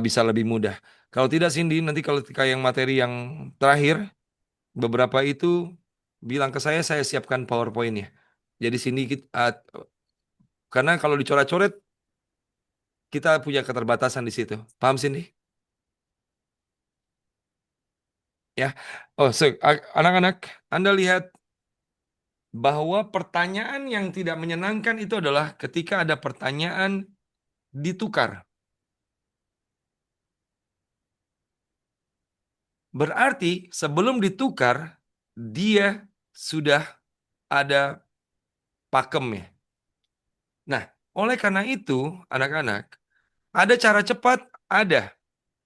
bisa lebih mudah. Kalau tidak Cindy, nanti kalau yang materi yang terakhir beberapa itu bilang ke saya siapkan PowerPoint-nya. Jadi Cindy karena kalau dicoret-coret kita punya keterbatasan di situ. Paham Cindy? Ya. Oh, anak-anak, Anda lihat bahwa pertanyaan yang tidak menyenangkan itu adalah ketika ada pertanyaan ditukar. Berarti sebelum ditukar, dia sudah ada pakemnya. Nah, oleh karena itu, anak-anak, ada cara cepat? Ada.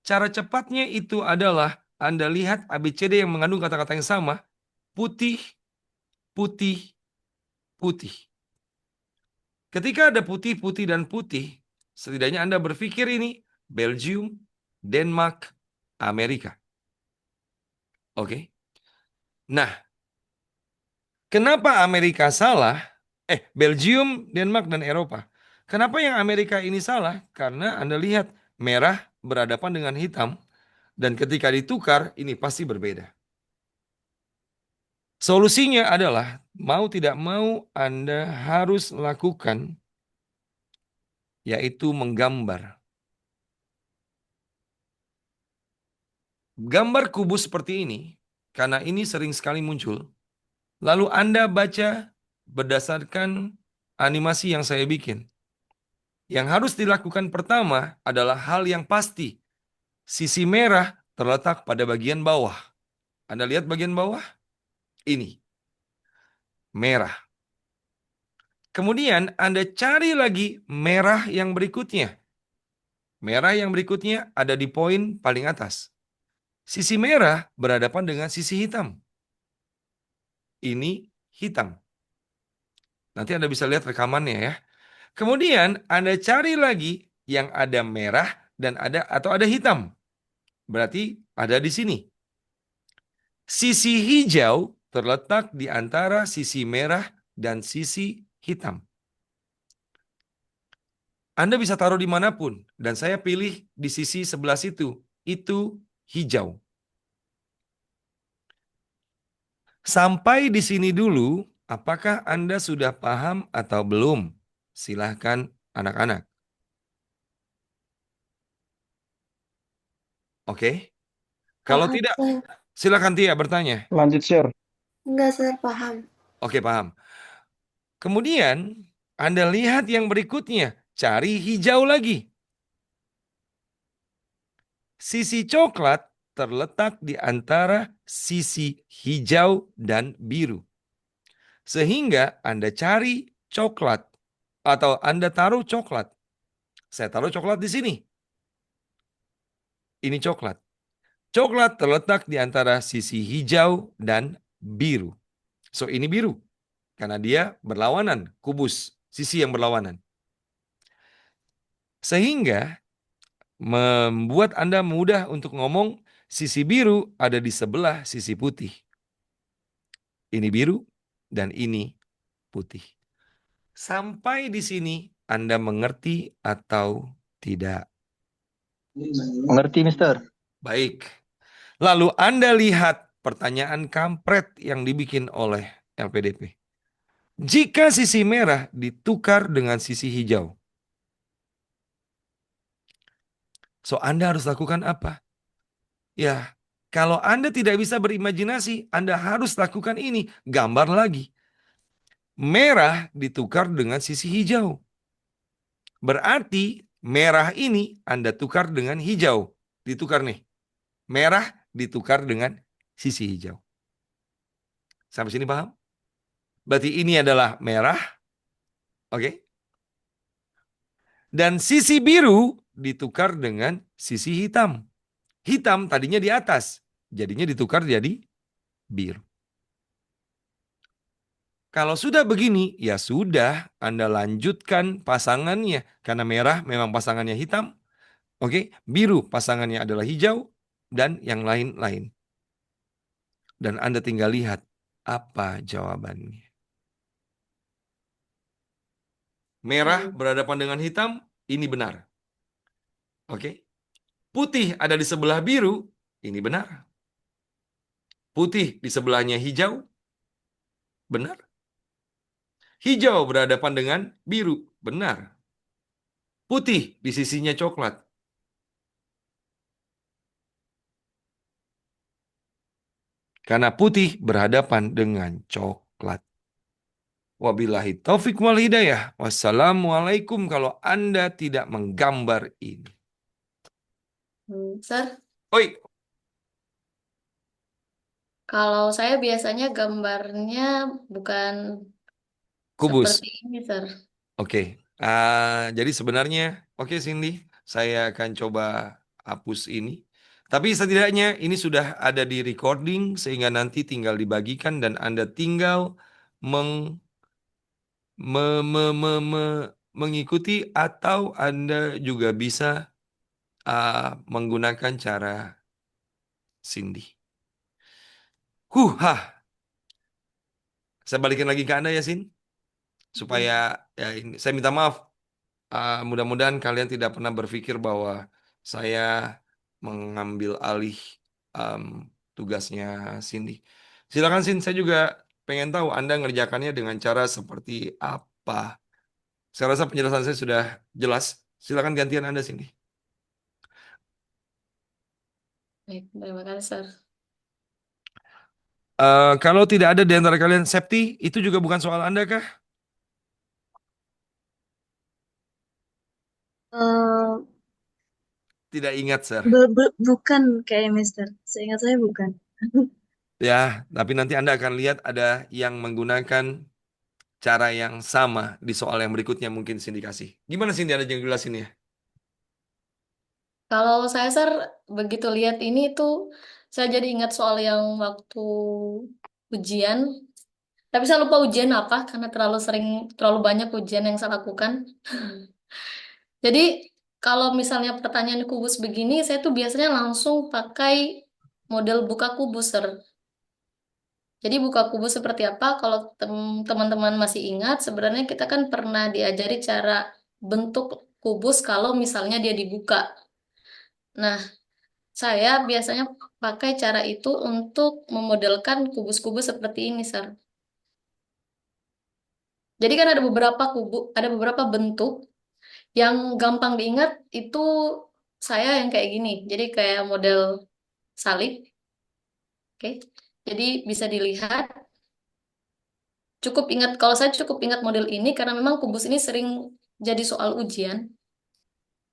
Cara cepatnya itu adalah Anda lihat ABCD yang mengandung kata-kata yang sama, putih, putih, putih. Ketika ada putih, putih, dan putih, setidaknya Anda berpikir ini Belgium, Denmark, Amerika. Oke. Nah, kenapa Amerika salah? Belgium, Denmark, dan Eropa. Kenapa yang Amerika ini salah? Karena Anda lihat merah berhadapan dengan hitam, dan ketika ditukar, ini pasti berbeda. Solusinya adalah, mau tidak mau Anda harus lakukan, yaitu menggambar. Gambar kubus seperti ini, karena ini sering sekali muncul, lalu Anda baca berdasarkan animasi yang saya bikin. Yang harus dilakukan pertama adalah hal yang pasti. Sisi merah terletak pada bagian bawah. Anda lihat bagian bawah? Ini. Merah. Kemudian Anda cari lagi merah yang berikutnya. Merah yang berikutnya ada di poin paling atas. Sisi merah berhadapan dengan sisi hitam. Ini hitam. Nanti Anda bisa lihat rekamannya ya. Kemudian Anda cari lagi yang ada merah dan ada hitam. Berarti ada di sini. Sisi hijau terletak di antara sisi merah dan sisi hitam. Anda bisa taruh dimanapun, dan saya pilih di sisi sebelah situ. Itu hijau. Sampai di sini dulu, apakah Anda sudah paham atau belum? Silahkan anak-anak. Oke? Kalau Paham, tidak, Sir. silakan Tia bertanya. Lanjut, Sir. Enggak, Sir, paham. Oke, paham. Kemudian, Anda lihat yang berikutnya. Cari hijau lagi. Sisi coklat terletak di antara sisi hijau dan biru. Sehingga Anda cari coklat atau Anda taruh coklat. Saya taruh coklat di sini. Ini coklat. Coklat terletak di antara sisi hijau dan biru. So, ini biru. Karena dia berlawanan, kubus, sisi yang berlawanan. Sehingga membuat Anda mudah untuk ngomong sisi biru ada di sebelah sisi putih. Ini biru dan ini putih. Sampai di sini Anda mengerti atau tidak? Mengerti, Mister? Baik. Lalu Anda lihat pertanyaan kampret yang dibikin oleh LPDP. Jika sisi merah ditukar dengan sisi hijau. So, Anda harus lakukan apa? Ya, kalau Anda tidak bisa berimajinasi, Anda harus lakukan ini. Gambar lagi. Merah ditukar dengan sisi hijau. Berarti merah ini Anda tukar dengan hijau. Ditukar nih. Merah ditukar dengan sisi hijau. Sampai sini paham? Berarti ini adalah merah. Oke. Dan sisi biru ditukar dengan sisi hitam. Hitam tadinya di atas. Jadinya ditukar jadi biru. Kalau sudah begini, ya sudah, Anda lanjutkan pasangannya. Karena merah memang pasangannya hitam. Oke, biru pasangannya adalah hijau. Dan yang lain-lain. Dan Anda tinggal lihat apa jawabannya. Merah berhadapan dengan hitam, ini benar. Oke. Putih ada di sebelah biru, ini benar. Putih di sebelahnya hijau, benar. Hijau berhadapan dengan biru, benar. Putih di sisinya coklat. Karena putih berhadapan dengan coklat. Wabillahi taufik wal hidayah. Wassalamualaikum kalau Anda tidak menggambar ini. Sir, Oi, kalau saya biasanya gambarnya bukan kubus. seperti ini, Sir. Oke. Jadi sebenarnya, oke Cindy, saya akan coba hapus ini. Tapi setidaknya ini sudah ada di recording sehingga nanti tinggal dibagikan dan Anda tinggal mengikuti atau Anda juga bisa menggunakan cara Cindy. Saya balikin lagi ke Anda ya, Sin. Supaya ya ini, saya minta maaf. Mudah-mudahan kalian tidak pernah berpikir bahwa saya mengambil alih tugasnya Cindy. Silakan Sin, saya juga pengen tahu Anda ngerjakannya dengan cara seperti apa. Saya rasa penjelasan saya sudah jelas. Silakan gantian Anda, Cindy. Baik, terima kasih, Sir. Kalau tidak ada di antara kalian safety, itu juga bukan soal Anda kah? Eh, Tidak ingat, Sir. bukan kayak Mister. Seingat saya bukan. Ya, tapi nanti Anda akan lihat ada yang menggunakan cara yang sama di soal yang berikutnya mungkin Cindy kasih. Gimana Cindy, ada yang jelasin ya? Kalau saya, Sir, begitu lihat ini tuh, saya jadi ingat soal yang waktu ujian. Tapi saya lupa ujian apa, karena terlalu banyak ujian yang saya lakukan. Jadi, kalau misalnya pertanyaan kubus begini, saya tuh biasanya langsung pakai model buka kubus, Sir. Jadi buka kubus seperti apa? Kalau teman-teman masih ingat, sebenarnya kita kan pernah diajari cara bentuk kubus kalau misalnya dia dibuka. Nah, saya biasanya pakai cara itu untuk memodelkan kubus-kubus seperti ini, Sir. Jadi kan ada beberapa bentuk yang gampang diingat itu saya yang kayak gini. Jadi kayak model salib. Oke. Jadi bisa dilihat. Kalau saya cukup ingat model ini karena memang kubus ini sering jadi soal ujian.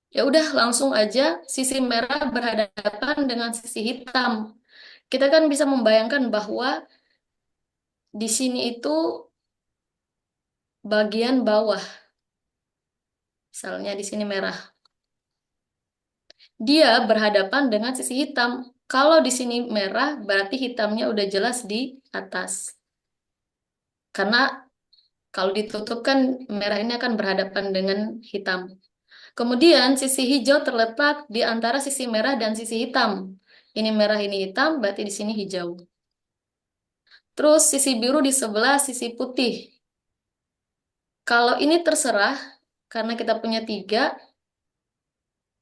Ya udah langsung aja sisi merah berhadapan dengan sisi hitam. Kita kan bisa membayangkan bahwa di sini itu bagian bawah. Misalnya di sini merah. Dia berhadapan dengan sisi hitam. Kalau di sini merah, berarti hitamnya udah jelas di atas. Karena kalau ditutup kan merah ini akan berhadapan dengan hitam. Kemudian sisi hijau terletak di antara sisi merah dan sisi hitam. Ini merah, ini hitam, berarti di sini hijau. Terus sisi biru di sebelah sisi putih. Kalau ini terserah, karena kita punya 3,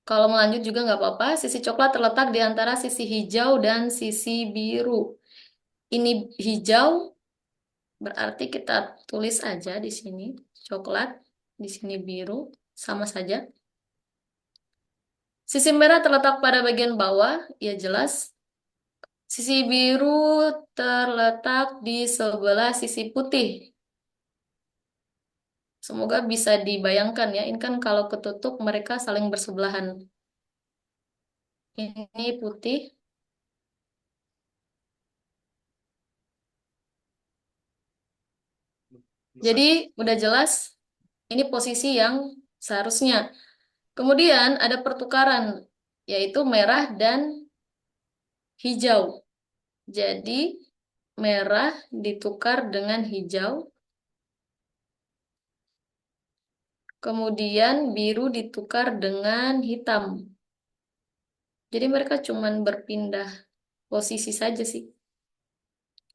kalau melanjut juga nggak apa-apa. Sisi coklat terletak di antara sisi hijau dan sisi biru. Ini hijau, berarti kita tulis aja di sini coklat, di sini biru, sama saja. Sisi merah terletak pada bagian bawah, ya jelas. Sisi biru terletak di sebelah sisi putih. Semoga bisa dibayangkan ya, ini kan kalau ketutup mereka saling bersebelahan. Ini putih, jadi udah jelas ini posisi yang seharusnya. Kemudian ada pertukaran, yaitu merah dan hijau. Jadi merah ditukar dengan hijau, kemudian biru ditukar dengan hitam. Jadi mereka cuman berpindah posisi saja sih.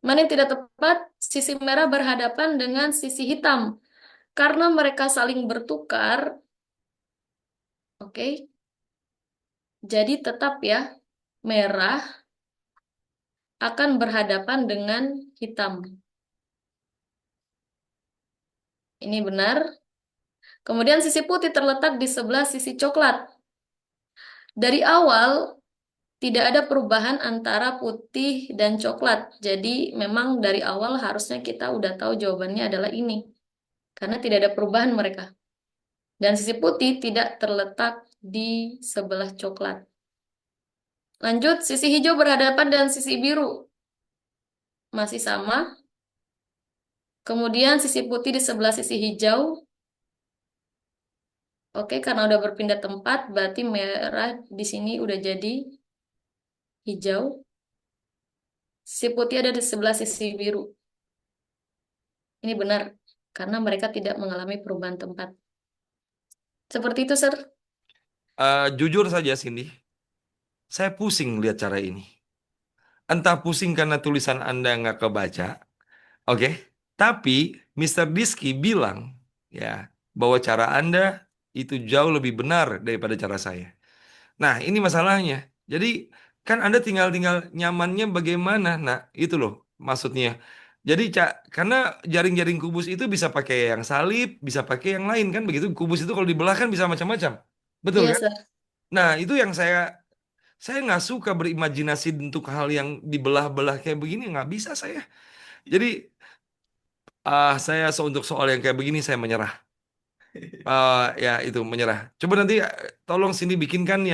Mana yang tidak tepat, sisi merah berhadapan dengan sisi hitam. Karena mereka saling bertukar, oke. Jadi tetap ya, merah akan berhadapan dengan hitam. Ini benar. Kemudian sisi putih terletak di sebelah sisi coklat. Dari awal tidak ada perubahan antara putih dan coklat. Jadi memang dari awal harusnya kita udah tahu jawabannya adalah ini. Karena tidak ada perubahan mereka. Dan sisi putih tidak terletak di sebelah coklat. Lanjut, sisi hijau berhadapan dengan sisi biru. Masih sama. Kemudian sisi putih di sebelah sisi hijau. Oke, karena udah berpindah tempat, berarti merah di sini udah jadi hijau. Sisi putih ada di sebelah sisi biru. Ini benar, karena mereka tidak mengalami perubahan tempat. Seperti itu, Sir. Jujur saja, Cindy, saya pusing lihat cara ini. Entah pusing karena tulisan Anda nggak kebaca, oke? Tapi Mr. Diski bilang ya bahwa cara Anda itu jauh lebih benar daripada cara saya. Nah, ini masalahnya. Jadi kan Anda tinggal nyamannya bagaimana? Nah, itu loh maksudnya. Jadi karena jaring-jaring kubus itu bisa pakai yang salib, bisa pakai yang lain kan begitu. Kubus itu kalau dibelah kan bisa macam-macam. Betul Iya, kan? Sir. Nah, itu yang saya nggak suka berimajinasi untuk hal yang dibelah-belah kayak begini, nggak bisa saya. Jadi saya untuk soal yang kayak begini saya menyerah. Ya itu menyerah. Coba nanti tolong sini bikinkan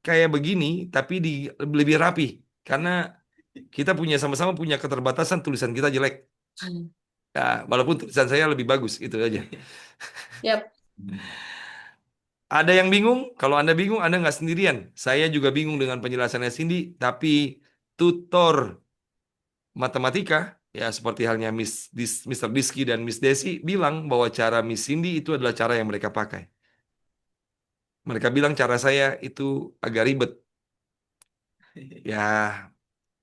kayak begini tapi lebih rapi karena kita sama-sama punya keterbatasan, tulisan kita jelek. Ya, walaupun tulisan saya lebih bagus itu aja. Yap. Ada yang bingung? Kalau Anda bingung, Anda nggak sendirian. Saya juga bingung dengan penjelasannya Cindy, tapi tutor matematika, ya seperti halnya Mr. Diski dan Miss Desi bilang bahwa cara Miss Cindy itu adalah cara yang mereka pakai. Mereka bilang cara saya itu agak ribet. Ya,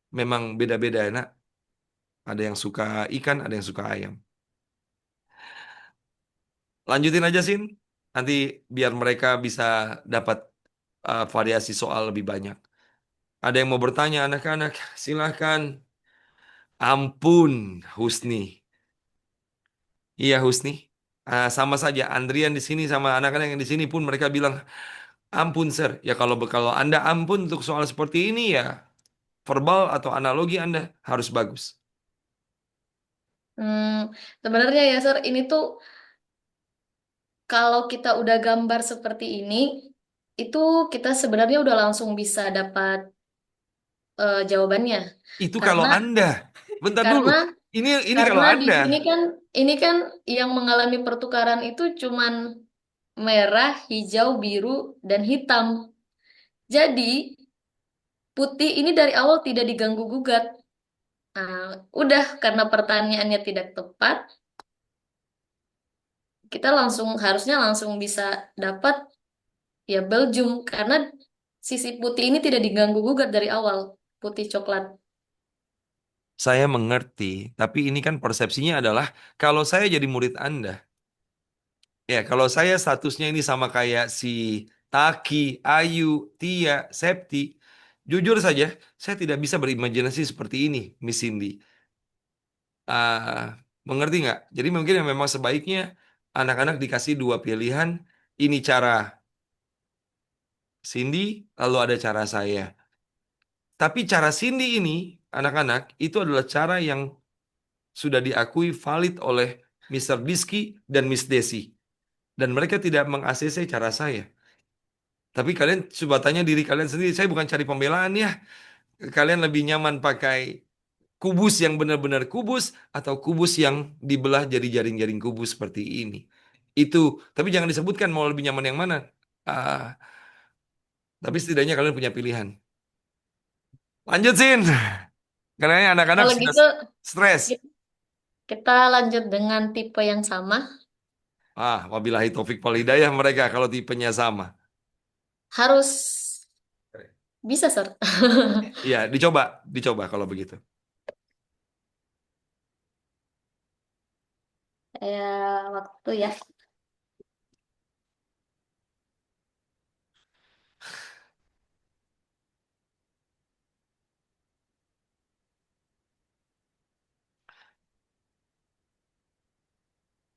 memang beda-beda enak. Ada yang suka ikan, ada yang suka ayam. Lanjutin aja, Sin. Nanti biar mereka bisa dapat variasi soal lebih banyak. Ada yang mau bertanya, anak-anak? Silahkan. Ampun, Husni. Iya, Husni. Sama saja, Andrian di sini sama anak-anak yang di sini pun mereka bilang, ampun, Sir. Ya kalau Anda ampun untuk soal seperti ini ya, verbal atau analogi Anda harus bagus. Sebenarnya ya, Sir, ini tuh kalau kita udah gambar seperti ini, itu kita sebenarnya udah langsung bisa dapat jawabannya. Itu kalau Karena Anda. Bentar dulu. karena Ini kalau karena di Anda. sini kan ini kan yang mengalami pertukaran itu cuman merah, hijau, biru, dan hitam. Jadi putih ini dari awal tidak diganggu gugat. Nah, udah karena pertanyaannya tidak tepat, kita harusnya langsung bisa dapat ya Belgium karena sisi putih ini tidak diganggu gugat dari awal, putih coklat. Saya mengerti, tapi ini kan persepsinya adalah kalau saya jadi murid Anda, ya kalau saya statusnya ini sama kayak si Taki, Ayu, Tia, Septi, jujur saja, saya tidak bisa berimajinasi seperti ini, Miss Cindy. Mengerti nggak? Jadi mungkin yang memang sebaiknya anak-anak dikasih dua pilihan, ini cara Cindy, lalu ada cara saya. Tapi cara Cindy ini, anak-anak, itu adalah cara yang sudah diakui valid oleh Mr. Diski dan Miss Desi. Dan mereka tidak meng-ACC cara saya. Tapi kalian coba tanya diri kalian sendiri, saya bukan cari pembelaan ya. Kalian lebih nyaman pakai kubus yang benar-benar kubus atau kubus yang dibelah jadi jaring-jaring kubus seperti ini. Itu, tapi jangan disebutkan mau lebih nyaman yang mana. Ah, tapi setidaknya kalian punya pilihan. Lanjut, Sin. Karena anak-anak Kalau sudah gitu stres. kita lanjut dengan tipe yang sama. Wabillahi taufik wal hidayah mereka kalau tipenya sama. Harus bisa, Sir. Iya, dicoba kalau begitu. Ya, waktu ya.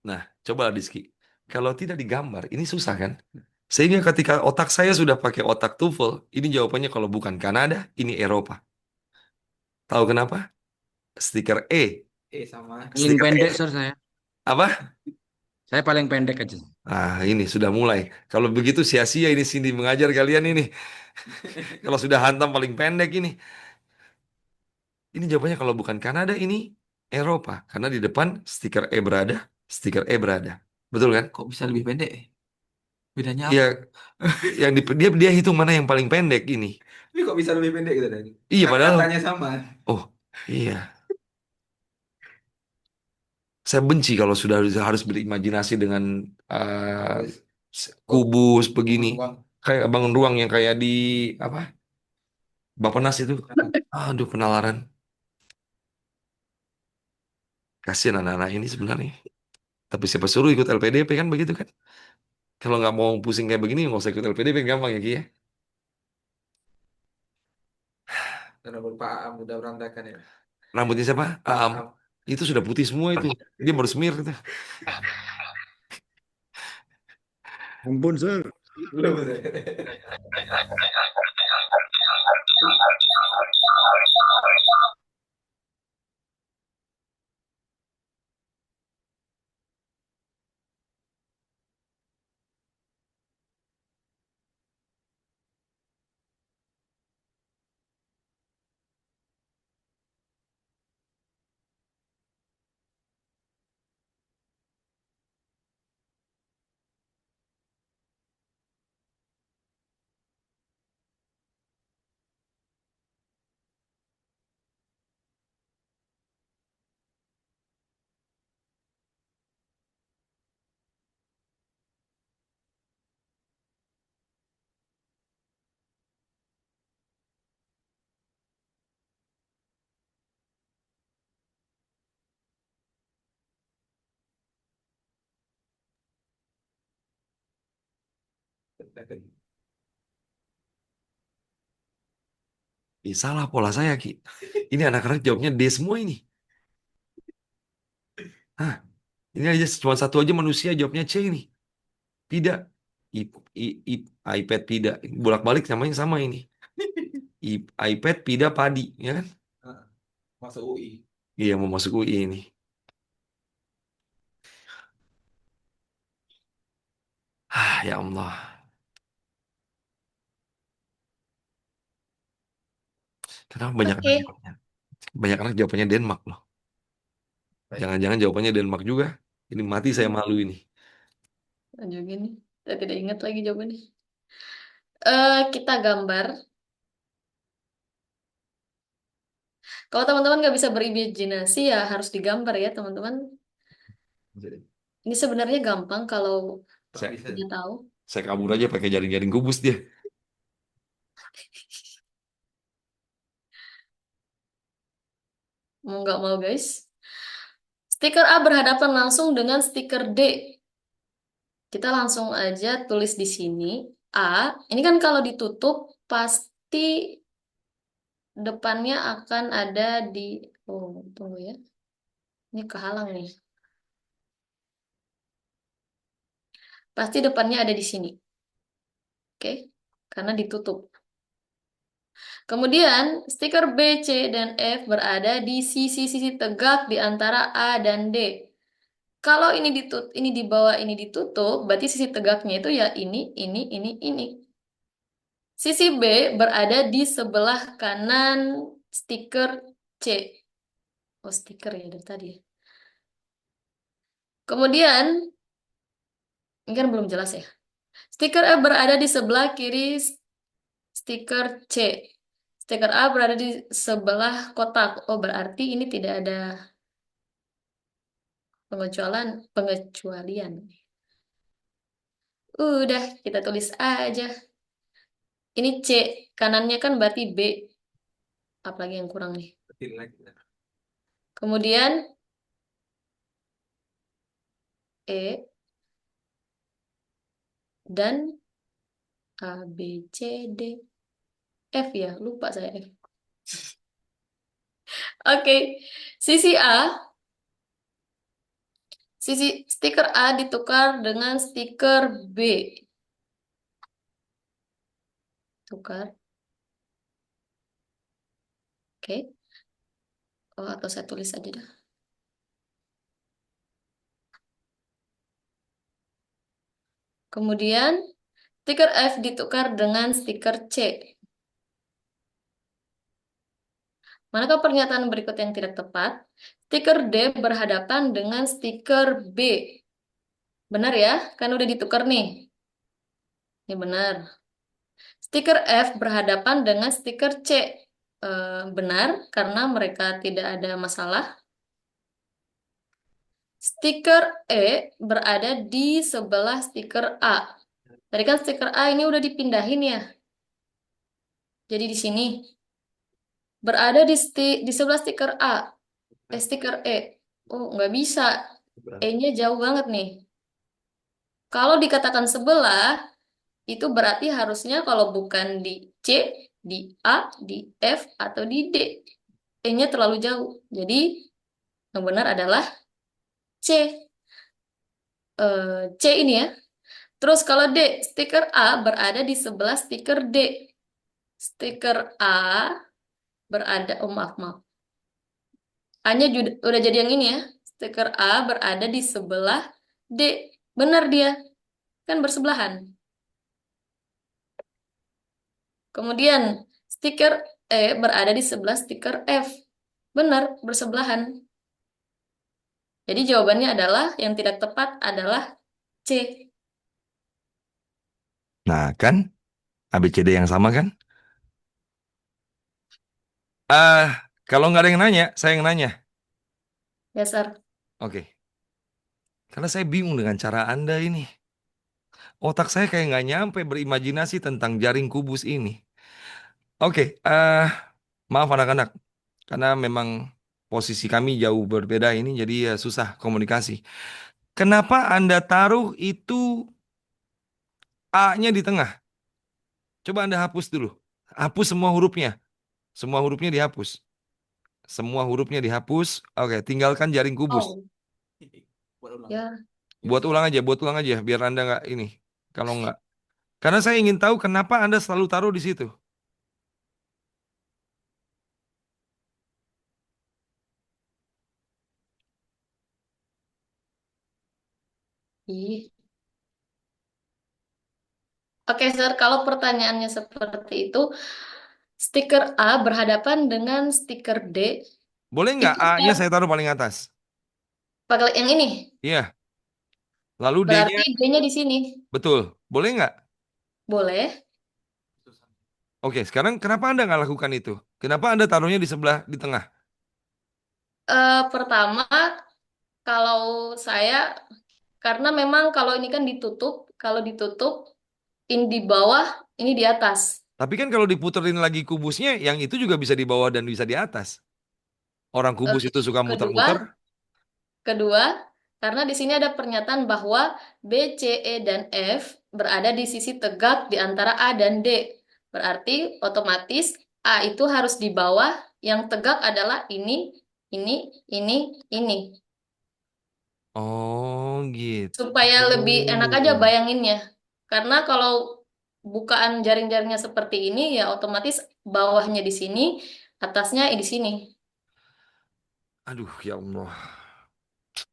Nah, cobalah Diski. Kalau tidak digambar, ini susah kan? Sehingga ketika otak saya sudah pakai otak TOEFL, ini jawabannya kalau bukan Kanada, ini Eropa. Tahu kenapa? Stiker E. Sama. Paling Stiker E. pendek, Sir, saya. Apa? Saya paling pendek aja. Ini sudah mulai. Kalau begitu sia-sia ini Cindy mengajar kalian ini. Kalau sudah hantam paling pendek ini. Ini jawabannya kalau bukan Kanada, ini Eropa. Karena di depan stiker E berada, stiker E berada. Betul kan? Kok bisa lebih pendek? Bedanya Iya, apa? yang dia hitung mana yang paling pendek ini. Tapi kok bisa lebih pendek gitu tadi? Iya, padahal. Katanya sama. Oh, iya. Saya benci kalau sudah harus berimajinasi dengan kubus begini. Ruang. Kayak bangun ruang yang kayak di apa? Bappenas itu. Aduh, penalaran. Kasihan anak-anak ini sebenarnya. Tapi siapa suruh ikut LPDP kan begitu kan? Kalau nggak mau pusing kayak begini, nggak usah ikut LPDP, gampang ya Ki ya. Karena Pak Am udah berantakan ya. Rambutnya siapa? Aam. Itu sudah putih semua itu. Dia baru semir itu. Ampun, Sir. Belum. Salah pola saya Ki. Ini anak-anak jawabnya D semua ini. Hah, ini aja cuma satu aja manusia jawabnya C ini. Tidak. I, iPad tidak. Bolak-balik namanya sama ini. iPad tidak padi, ya kan? Masuk UI. Iya, mau masuk UI ini. Ya Allah. Kenapa banyak anak Oke. jawabnya? Banyak anak jawabannya Denmark loh. Jangan-jangan jawabannya Denmark juga. Ini mati saya malu ini. Lanjut gini. Saya tidak ingat lagi jawabannya. Kita gambar. Kalau teman-teman nggak bisa berimajinasi ya harus digambar ya teman-teman. Ini sebenarnya gampang kalau Saya, tidak tahu. saya kabur aja pakai jaring-jaring kubus dia. Mau nggak mau guys. Stiker A berhadapan langsung dengan stiker D. Kita langsung aja tulis di sini. A, ini kan kalau ditutup pasti depannya akan ada di... Oh, tunggu ya. Ini kehalang nih. Pasti depannya ada di sini. Oke, karena ditutup. Kemudian, stiker B, C, dan F berada di sisi-sisi tegak di antara A dan D. Kalau ini di bawah ini ditutup, berarti sisi tegaknya itu ya ini. Sisi B berada di sebelah kanan stiker C. Oh, stiker ya dari tadi. Kemudian, ini kan belum jelas ya. Stiker F berada di sebelah kiri stiker C. Stiker A berada di sebelah kotak. Oh, berarti ini tidak ada pengecualian. Udah, kita tulis aja. Ini C, kanannya kan berarti B. Apalagi yang kurang nih. Kemudian E dan A, B, C, D, F ya. Lupa saya F. Oke, sisi A, sisi stiker A ditukar dengan stiker B. Tukar. Oke. Oh, atau saya tulis aja dah. Kemudian, stiker F ditukar dengan stiker C. Manakah pernyataan berikut yang tidak tepat? Stiker D berhadapan dengan stiker B. Benar ya? Kan udah ditukar nih. Ini benar. Stiker F berhadapan dengan stiker C. Benar, karena mereka tidak ada masalah. Stiker E berada di sebelah stiker A. Tadi kan stiker A ini udah dipindahin ya. Jadi di sini. Berada di sebelah stiker A. Stiker E. Oh, nggak bisa. E-nya jauh banget nih. Kalau dikatakan sebelah, itu berarti harusnya kalau bukan di C, di A, di F, atau di D. E-nya terlalu jauh. Jadi, yang benar adalah C. C ini ya. Terus kalau D, stiker A berada di sebelah stiker D. Stiker A berada, oh maaf. A-nya udah jadi yang ini ya. Stiker A berada di sebelah D. Benar dia. Kan bersebelahan. Kemudian, stiker E berada di sebelah stiker F. Benar, bersebelahan. Jadi jawabannya adalah, yang tidak tepat adalah C. Nah, kan? ABCD yang sama kan? Kalau nggak ada yang nanya, saya yang nanya. Ya, Sir. Oke. Karena saya bingung dengan cara Anda ini. Otak saya kayak nggak nyampe berimajinasi tentang jaring kubus ini. Oke, maaf anak-anak. Karena memang posisi kami jauh berbeda ini, jadi ya susah komunikasi. Kenapa Anda taruh itu A-nya di tengah? Coba Anda hapus dulu. Hapus semua hurufnya. Semua hurufnya dihapus. Semua hurufnya dihapus. Oke, tinggalkan jaring kubus. Oh, ya. Buat ulang aja, biar Anda nggak ini. Kalau nggak. Karena saya ingin tahu kenapa Anda selalu taruh di situ. Ih. Oke, Sir. Kalau pertanyaannya seperti itu, stiker A berhadapan dengan stiker D. Boleh nggak Itu A-nya saya taruh paling atas? Pakai yang ini. Iya. Lalu D-nya Berarti D-nya di sini. betul. Boleh nggak? Boleh. Oke, sekarang kenapa Anda nggak lakukan itu? Kenapa Anda taruhnya di sebelah, di tengah? Pertama, kalau saya, karena memang kalau ini kan ditutup, kalau ditutup, ini di bawah, ini di atas. Tapi kan kalau diputerin lagi kubusnya, yang itu juga bisa di bawah dan bisa di atas. Orang kubus itu suka Kedua, muter-muter. kedua, karena di sini ada pernyataan bahwa B, C, E, dan F berada di sisi tegak di antara A dan D. Berarti otomatis A itu harus di bawah, yang tegak adalah ini, ini. Oh, gitu. Supaya lebih enak aja bayanginnya. Karena kalau bukaan jaring-jaringnya seperti ini, ya otomatis bawahnya di sini, atasnya di sini. Aduh, ya Allah.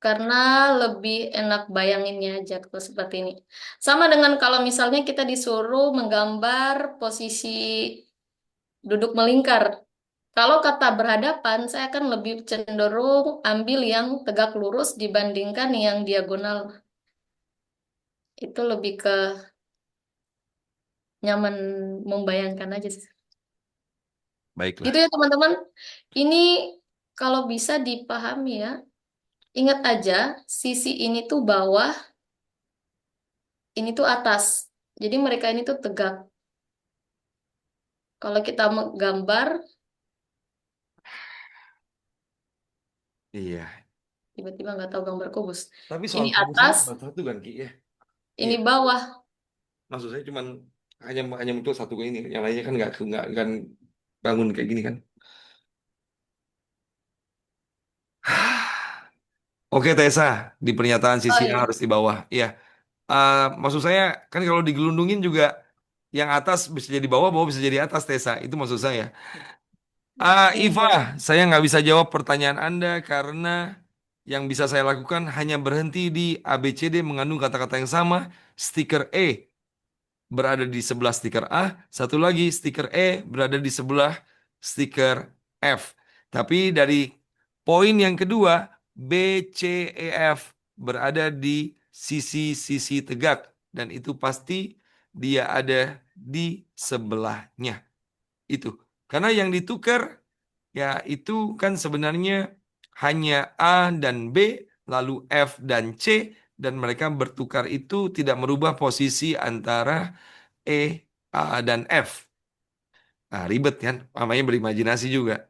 Karena lebih enak bayanginnya aja kalau seperti ini. Sama dengan kalau misalnya kita disuruh menggambar posisi duduk melingkar. Kalau kata berhadapan, saya akan lebih cenderung ambil yang tegak lurus dibandingkan yang diagonal. Itu lebih ke nyaman membayangkan aja sih. Baiklah. Gitu ya teman-teman. Ini kalau bisa dipahami ya. Ingat aja, sisi ini tuh bawah, ini tuh atas. Jadi mereka ini tuh tegak. Kalau kita menggambar, Iya. tiba-tiba nggak tahu gambar kubus. Tapi soal Ini kubus ini atas, cuma satu kan, Ki? Ya. ini Iya. bawah. Maksud saya cuma hanya muncul satu ini. Yang lainnya kan nggak kan bangun kayak gini kan. Oke, Tessa, di pernyataan Oh sisi A iya. harus di bawah. Iya. Maksud saya kan kalau digelundungin juga yang atas bisa jadi bawah, bawah bisa jadi atas, Tessa. Itu maksud saya. Iva, saya nggak bisa jawab pertanyaan Anda karena yang bisa saya lakukan hanya berhenti di ABCD mengandung kata-kata yang sama. Stiker E berada di sebelah stiker A, satu lagi stiker E berada di sebelah stiker F. Tapi dari poin yang kedua, B, C, E, F berada di sisi-sisi tegak dan itu pasti dia ada di sebelahnya. Itu. Karena yang ditukar ya itu kan sebenarnya hanya A dan B, lalu F dan C, dan mereka bertukar itu tidak merubah posisi antara E, A, dan F. Nah, ribet kan? Namanya berimajinasi juga.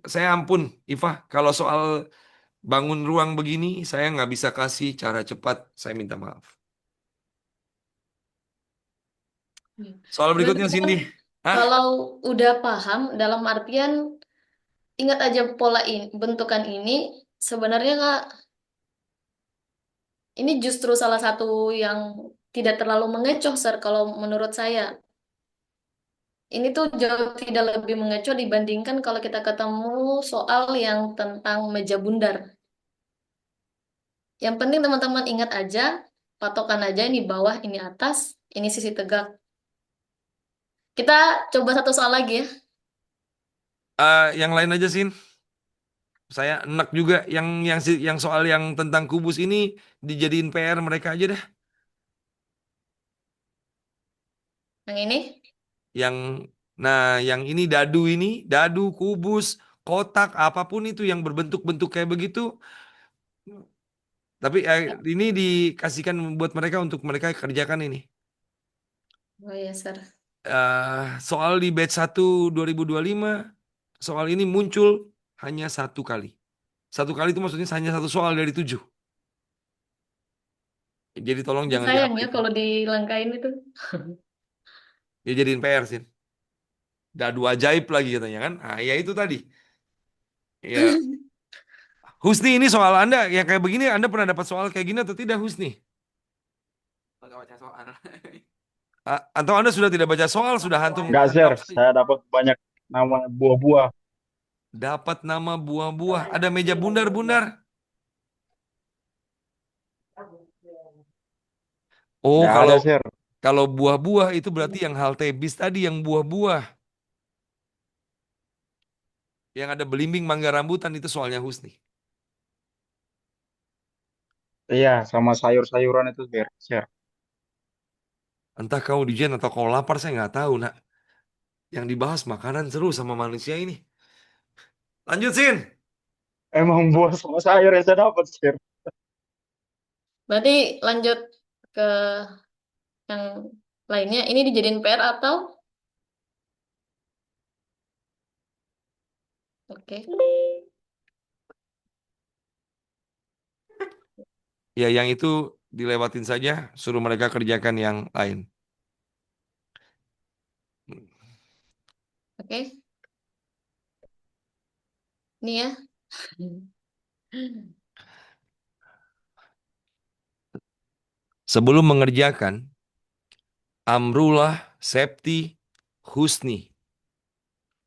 Saya ampun, Iva, kalau soal bangun ruang begini, saya nggak bisa kasih cara cepat. Saya minta maaf. Soal Gimana berikutnya, teman-teman? Cindy. Hah? Kalau udah paham, dalam artian ingat aja pola ini, bentukan ini sebenarnya Kak, ini justru salah satu yang tidak terlalu mengecoh, Sir, kalau menurut saya. Ini tuh jauh tidak lebih mengecoh dibandingkan kalau kita ketemu soal yang tentang meja bundar. Yang penting teman-teman ingat aja, patokan aja ini bawah, ini atas, ini sisi tegak. Kita coba satu soal lagi ya. Yang lain aja, Sin. Saya enak juga yang soal yang tentang kubus ini dijadiin PR mereka aja dah. Yang ini. Yang ini dadu, kubus, kotak, apapun itu yang berbentuk-bentuk kayak begitu. Tapi ini dikasihkan buat mereka untuk mereka kerjakan ini. Oh iya, Sir. Soal di batch 1 2025, soal ini muncul hanya satu kali. Satu kali itu maksudnya hanya satu soal dari 7. Jadi tolong jangan Sayang ya diabaikan. kalau dilangkain itu. Ya jadiin PR, Sin. Dadu ajaib lagi katanya kan. Ya itu tadi. Ya. Husni, ini soal Anda yang kayak begini, Anda pernah dapat soal kayak gini atau tidak, Husni? Nggak baca soal. Atau Anda sudah tidak baca soal, sudah hantum? Enggak, Sir. Saya dapat banyak nama buah-buah. Dapat nama buah-buah. Ada meja bundar-bundar. Oh, Nggak ada, Sir. kalau buah-buah itu berarti yang halte bis tadi, yang buah-buah. Yang ada belimbing mangga rambutan itu soalnya Husni. Iya, sama sayur-sayuran itu share. Entah kau ujian atau kau lapar, saya nggak tahu, nak. Yang dibahas makanan seru sama manusia ini. Lanjut, Sin. Emang buah sama sayur yang saya dapat share. Berarti lanjut ke yang lainnya. Ini dijadiin PR atau? Oke. Ya, yang itu dilewatin saja, suruh mereka kerjakan yang lain. Oke. Ini ya. Sebelum mengerjakan, Amrullah, Septi, Husni,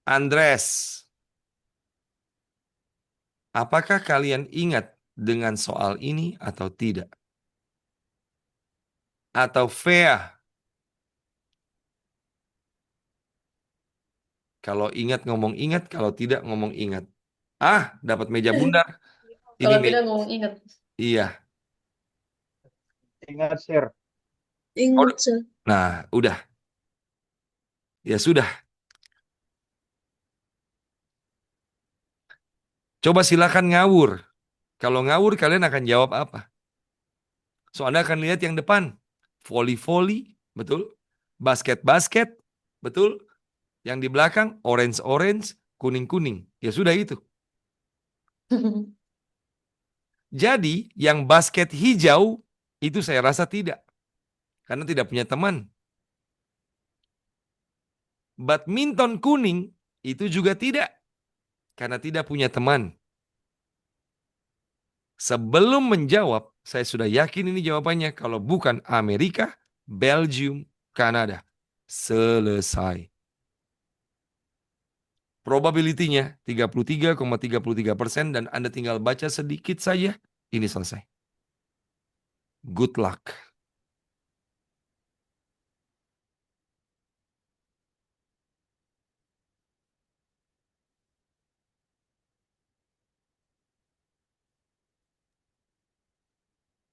Andres, apakah kalian ingat dengan soal ini atau tidak? Atau Fea, kalau ingat ngomong ingat, kalau tidak ngomong ingat. Dapat meja bundar. Ini Kalau tidak ngomong ingat. Iya. Ingat share. Ingat, Sir. Nah, udah. Ya sudah. Coba silakan ngawur. Kalau ngawur kalian akan jawab apa? So Anda akan lihat yang depan. Voli-voli, betul? Basket-basket, betul? Yang di belakang orange-orange, kuning-kuning. Ya sudah itu. Jadi yang basket hijau itu saya rasa tidak. Karena tidak punya teman. Badminton kuning itu juga tidak. Karena tidak punya teman. Sebelum menjawab, saya sudah yakin ini jawabannya. Kalau bukan Amerika, Belgium, Kanada. Selesai. Probability-nya 33,33% dan Anda tinggal baca sedikit saja, ini selesai. Good luck.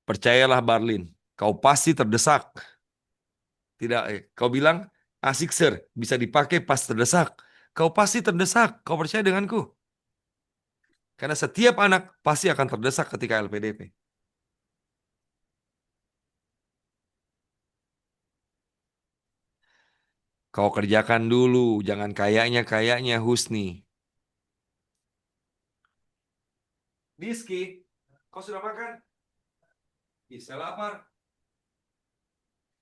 Percayalah Barlin, kau pasti terdesak. Tidak, kau bilang, asik sir, bisa dipakai pas terdesak. Kau pasti terdesak, kau percaya denganku. Karena setiap anak pasti akan terdesak ketika LPDP. Kau kerjakan dulu, jangan kayaknya Husni. Rizky, kau sudah makan? Bisa lapar.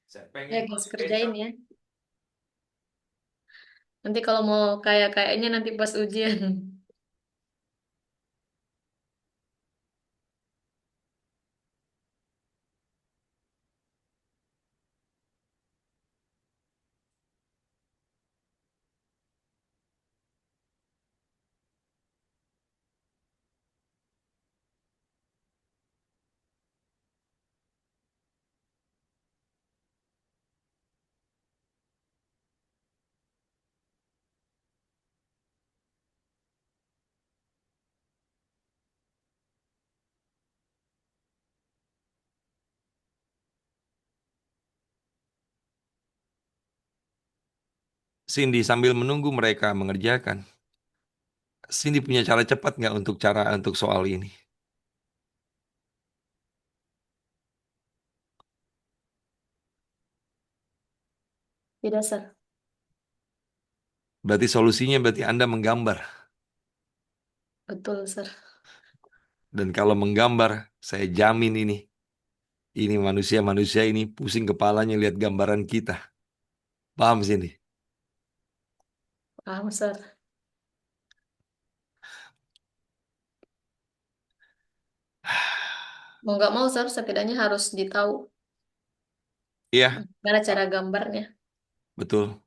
Saya Ya pengen guys, pakai kerjain kecap. ya. Nanti kalau mau kayaknya nanti pas ujian. Cindy sambil menunggu mereka mengerjakan. Cindy punya cara cepat nggak untuk soal ini? Tidak, Sir. Berarti solusinya Anda menggambar. Betul, Sir. Dan kalau menggambar, saya jamin ini. Ini manusia-manusia ini pusing kepalanya lihat gambaran kita. Paham Cindy? Paham, Sir. Mau nggak mau, Sir, setidaknya harus ditahu Iya, gimana cara gambarnya. betul.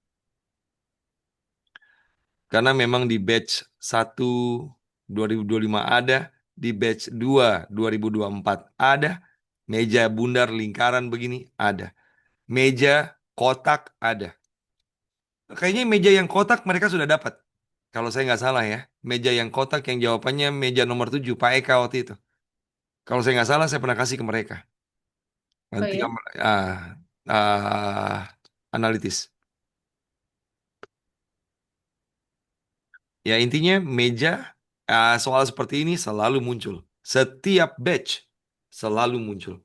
Karena memang di batch 1 2025 ada, di batch 2 2024 ada, meja bundar lingkaran begini ada. Meja kotak ada. Kayaknya meja yang kotak mereka sudah dapat. Kalau saya nggak salah ya. Meja yang kotak yang jawabannya meja nomor 7, Pak Eka waktu itu. Kalau saya nggak salah, saya pernah kasih ke mereka. Oh Nanti ya. analitis. Ya intinya meja soal seperti ini selalu muncul. Setiap batch selalu muncul.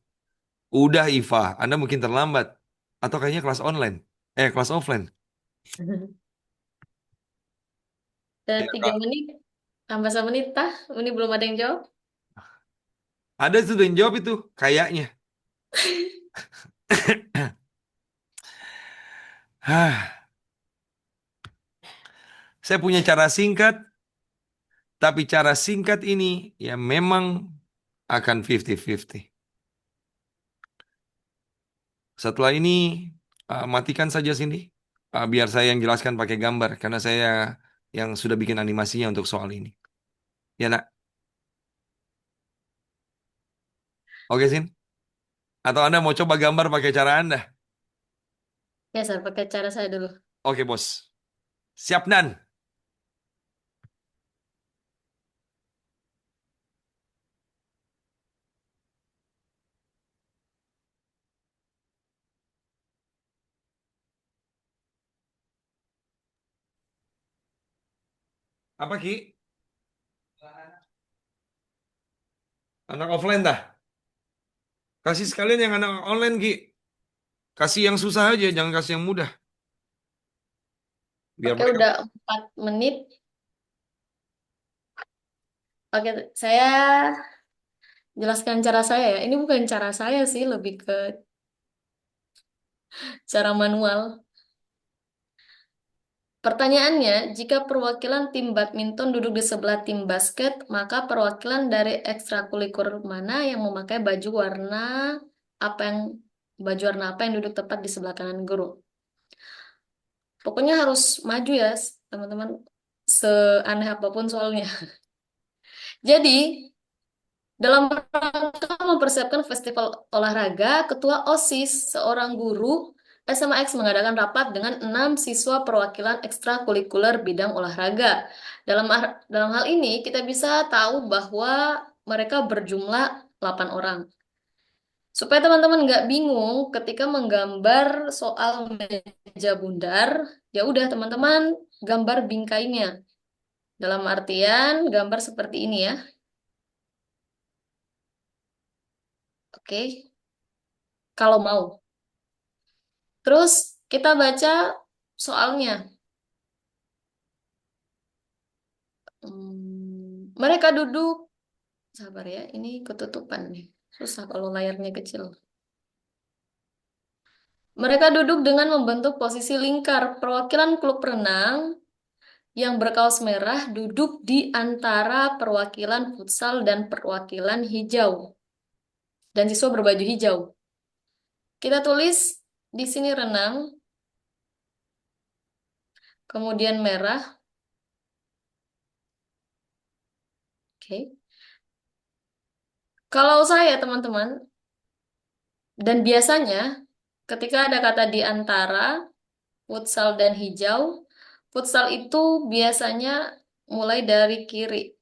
Udah Iva, Anda mungkin terlambat. Atau kayaknya kelas online. Kelas offline. Dan Ya, 3 menit, tambah 1 menit, tah? Ini belum ada yang jawab. ada tuh yang jawab itu, kayaknya. Hah, saya punya cara singkat, tapi cara singkat ini ya memang akan 50-50. Setelah ini matikan saja sini, biar saya yang jelaskan pakai gambar, karena saya yang sudah bikin animasinya untuk soal ini. Ya nak, oke Sin? Atau Anda mau coba gambar pakai cara Anda? Ya, Sar, pakai cara saya dulu. Oke bos, siap Nan? Apa Ki? Anak offline dah. Kasih sekalian yang anak online Ki. Kasih yang susah aja, jangan kasih yang mudah. Biar Oke, mereka. udah 4 menit. Oke, saya jelaskan cara saya ya. Ini bukan cara saya sih, lebih ke cara manual. Pertanyaannya, jika perwakilan tim badminton duduk di sebelah tim basket, maka perwakilan dari ekstrakurikuler mana yang memakai baju warna apa yang duduk tepat di sebelah kanan guru? Pokoknya harus maju ya, teman-teman. Seaneh apapun soalnya. Jadi, dalam rangka mempersiapkan festival olahraga, Ketua OSIS, seorang guru SMA X mengadakan rapat dengan 6 siswa perwakilan ekstrakurikuler bidang olahraga. Dalam hal ini, kita bisa tahu bahwa mereka berjumlah 8 orang. Supaya teman-teman nggak bingung ketika menggambar soal meja bundar, ya udah teman-teman gambar bingkainya. Dalam artian gambar seperti ini ya. Oke, kalau mau. Terus kita baca soalnya. Mereka duduk, sabar ya, ini ketutupan nih. Susah kalau layarnya kecil. Mereka duduk dengan membentuk posisi lingkar. Perwakilan klub renang yang berkaos merah duduk di antara perwakilan futsal dan perwakilan hijau. Dan siswa berbaju hijau. Kita tulis di sini renang, kemudian merah. Oke. Kalau saya, teman-teman, dan biasanya ketika ada kata di antara futsal dan hijau, futsal itu biasanya mulai dari kiri.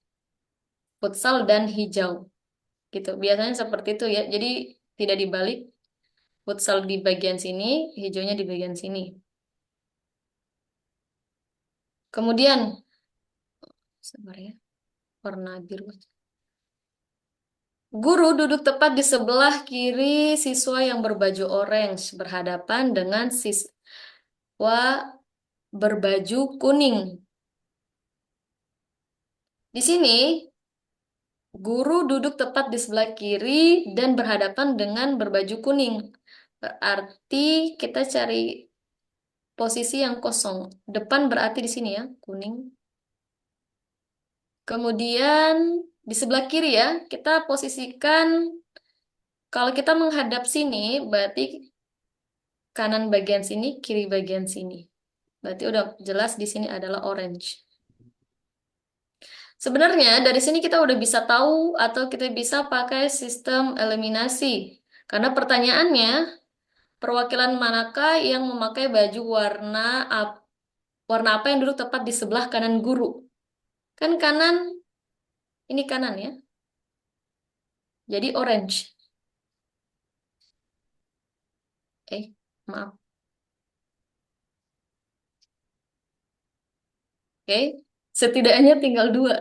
Futsal dan hijau. Gitu. Biasanya seperti itu ya. Jadi tidak dibalik. Futsal di bagian sini, hijaunya di bagian sini. Kemudian, sabar ya, warna biru. Guru duduk tepat di sebelah kiri siswa yang berbaju orange berhadapan dengan siswa berbaju kuning. Di sini, guru duduk tepat di sebelah kiri dan berhadapan dengan berbaju kuning. Berarti kita cari posisi yang kosong. Depan berarti di sini ya, kuning. Kemudian di sebelah kiri ya, kita posisikan kalau kita menghadap sini, berarti kanan bagian sini, kiri bagian sini. Berarti udah jelas di sini adalah orange. Sebenarnya dari sini kita udah bisa tahu atau kita bisa pakai sistem eliminasi. Karena pertanyaannya, perwakilan manakah yang memakai baju warna apa yang duduk tepat di sebelah kanan guru? Kan kanan, ini kanan ya. Jadi orange. Maaf. Oke, setidaknya tinggal 2.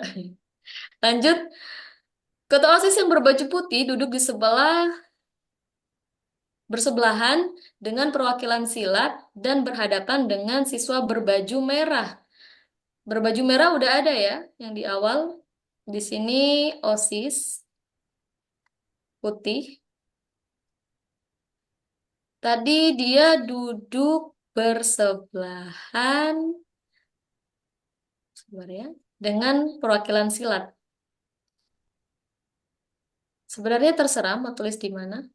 Lanjut, ketua OSIS yang berbaju putih duduk di bersebelahan dengan perwakilan silat dan berhadapan dengan siswa berbaju merah. Berbaju merah udah ada ya, yang di awal. Di sini OSIS putih. Tadi dia duduk bersebelahan, sebentar ya, dengan perwakilan silat. Sebenarnya terserah mau tulis di mana.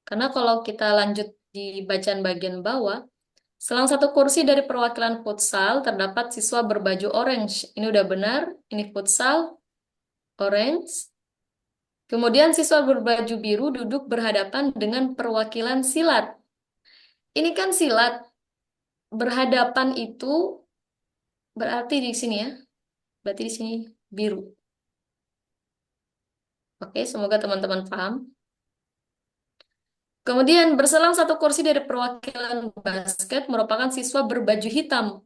Karena kalau kita lanjut di bacaan bagian bawah, selang satu kursi dari perwakilan futsal terdapat siswa berbaju orange. Ini udah benar, ini futsal, orange. Kemudian siswa berbaju biru duduk berhadapan dengan perwakilan silat. Ini kan silat. Berhadapan itu berarti di sini ya. Berarti di sini biru. Oke, semoga teman-teman paham. Kemudian berselang satu kursi dari perwakilan basket merupakan siswa berbaju hitam.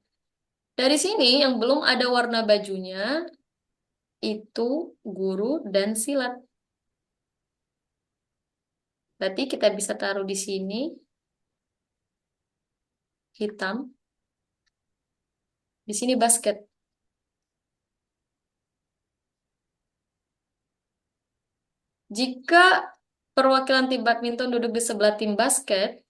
Dari sini yang belum ada warna bajunya itu guru dan silat. Berarti kita bisa taruh di sini hitam. Di sini basket. Jika perwakilan tim badminton duduk di sebelah tim basket,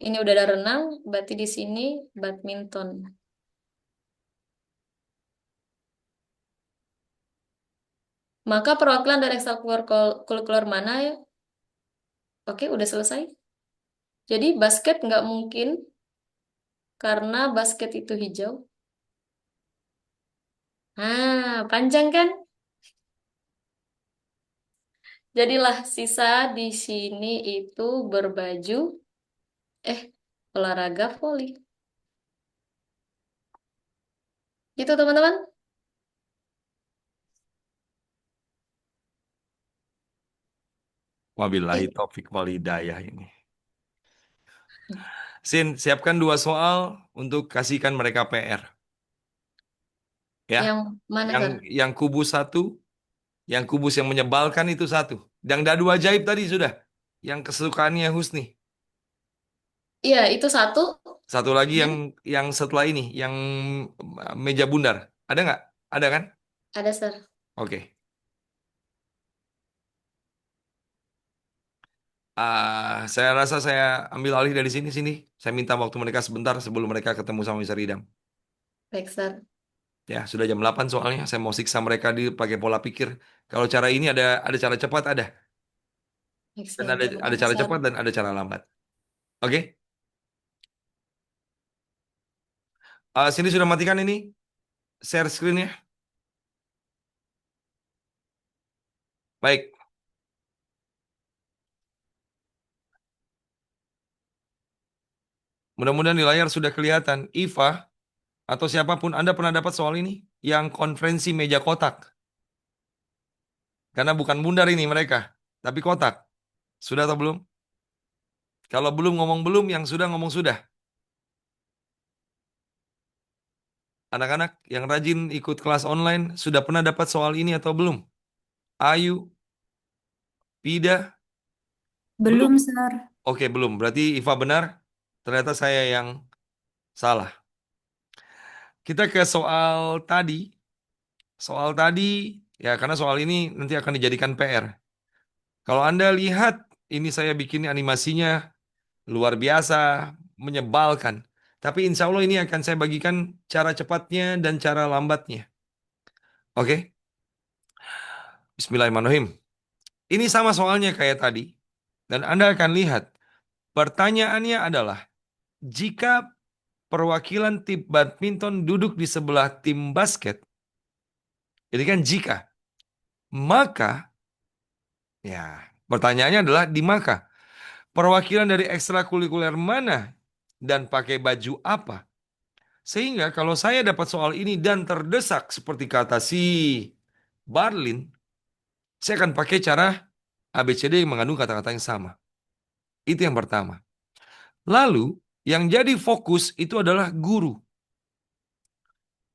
ini udah ada renang, berarti di sini badminton. Maka perwakilan dari ekstrakurikuler mana ya? Oke, udah selesai. Jadi basket nggak mungkin karena basket itu hijau. Panjang kan? Jadilah sisa di sini itu berbaju olahraga voli. Gitu teman-teman. Wabillahi taufik wal hidayah ini. Sin, siapkan 2 soal untuk kasihkan mereka PR. Ya. Yang mana, Sir? Yang kubus 1, yang kubus yang menyebalkan itu 1. Yang dadu ajaib tadi sudah. Yang kesukaannya Husni. Iya, itu 1. 1 lagi yang setelah ini, yang meja bundar. Ada nggak? Ada kan? Ada, Sir. Oke. Saya rasa saya ambil alih dari sini. Saya minta waktu mereka sebentar sebelum mereka ketemu sama Mr. Idam. Baik, Sir. Ya, sudah jam 8 soalnya. Saya mau siksa mereka pakai pola pikir. Kalau cara ini ada cara cepat, ada. Baik, Dan Sir. Terima ada kasih, cara Sir. cepat dan ada cara lambat. Oke? Sini sudah matikan ini. Share screen-nya. Baik. Mudah-mudahan di layar sudah kelihatan. Iva atau siapapun, Anda pernah dapat soal ini? Yang konferensi meja kotak. Karena bukan bundar ini mereka, tapi kotak. Sudah atau belum? Kalau belum ngomong belum, yang sudah ngomong sudah. Anak-anak yang rajin ikut kelas online, sudah pernah dapat soal ini atau belum? Ayu? Pida? Belum, Sir. Oke, belum. Berarti Iva benar. Ternyata saya yang salah. Kita ke soal tadi. Soal tadi, ya karena soal ini nanti akan dijadikan PR. Kalau Anda lihat, ini saya bikin animasinya luar biasa, menyebalkan. Tapi insya Allah ini akan saya bagikan cara cepatnya dan cara lambatnya. Oke? Bismillahirrahmanirrahim. Ini sama soalnya kayak tadi. Dan Anda akan lihat, pertanyaannya adalah, jika perwakilan tim badminton duduk di sebelah tim basket, ini kan jika, maka, ya pertanyaannya adalah di maka. Perwakilan dari ekstrakurikuler mana dan pakai baju apa? Sehingga kalau saya dapat soal ini dan terdesak seperti kata si Barlin, saya akan pakai cara ABCD yang mengandung kata-kata yang sama. Itu yang pertama. Lalu, yang jadi fokus itu adalah guru.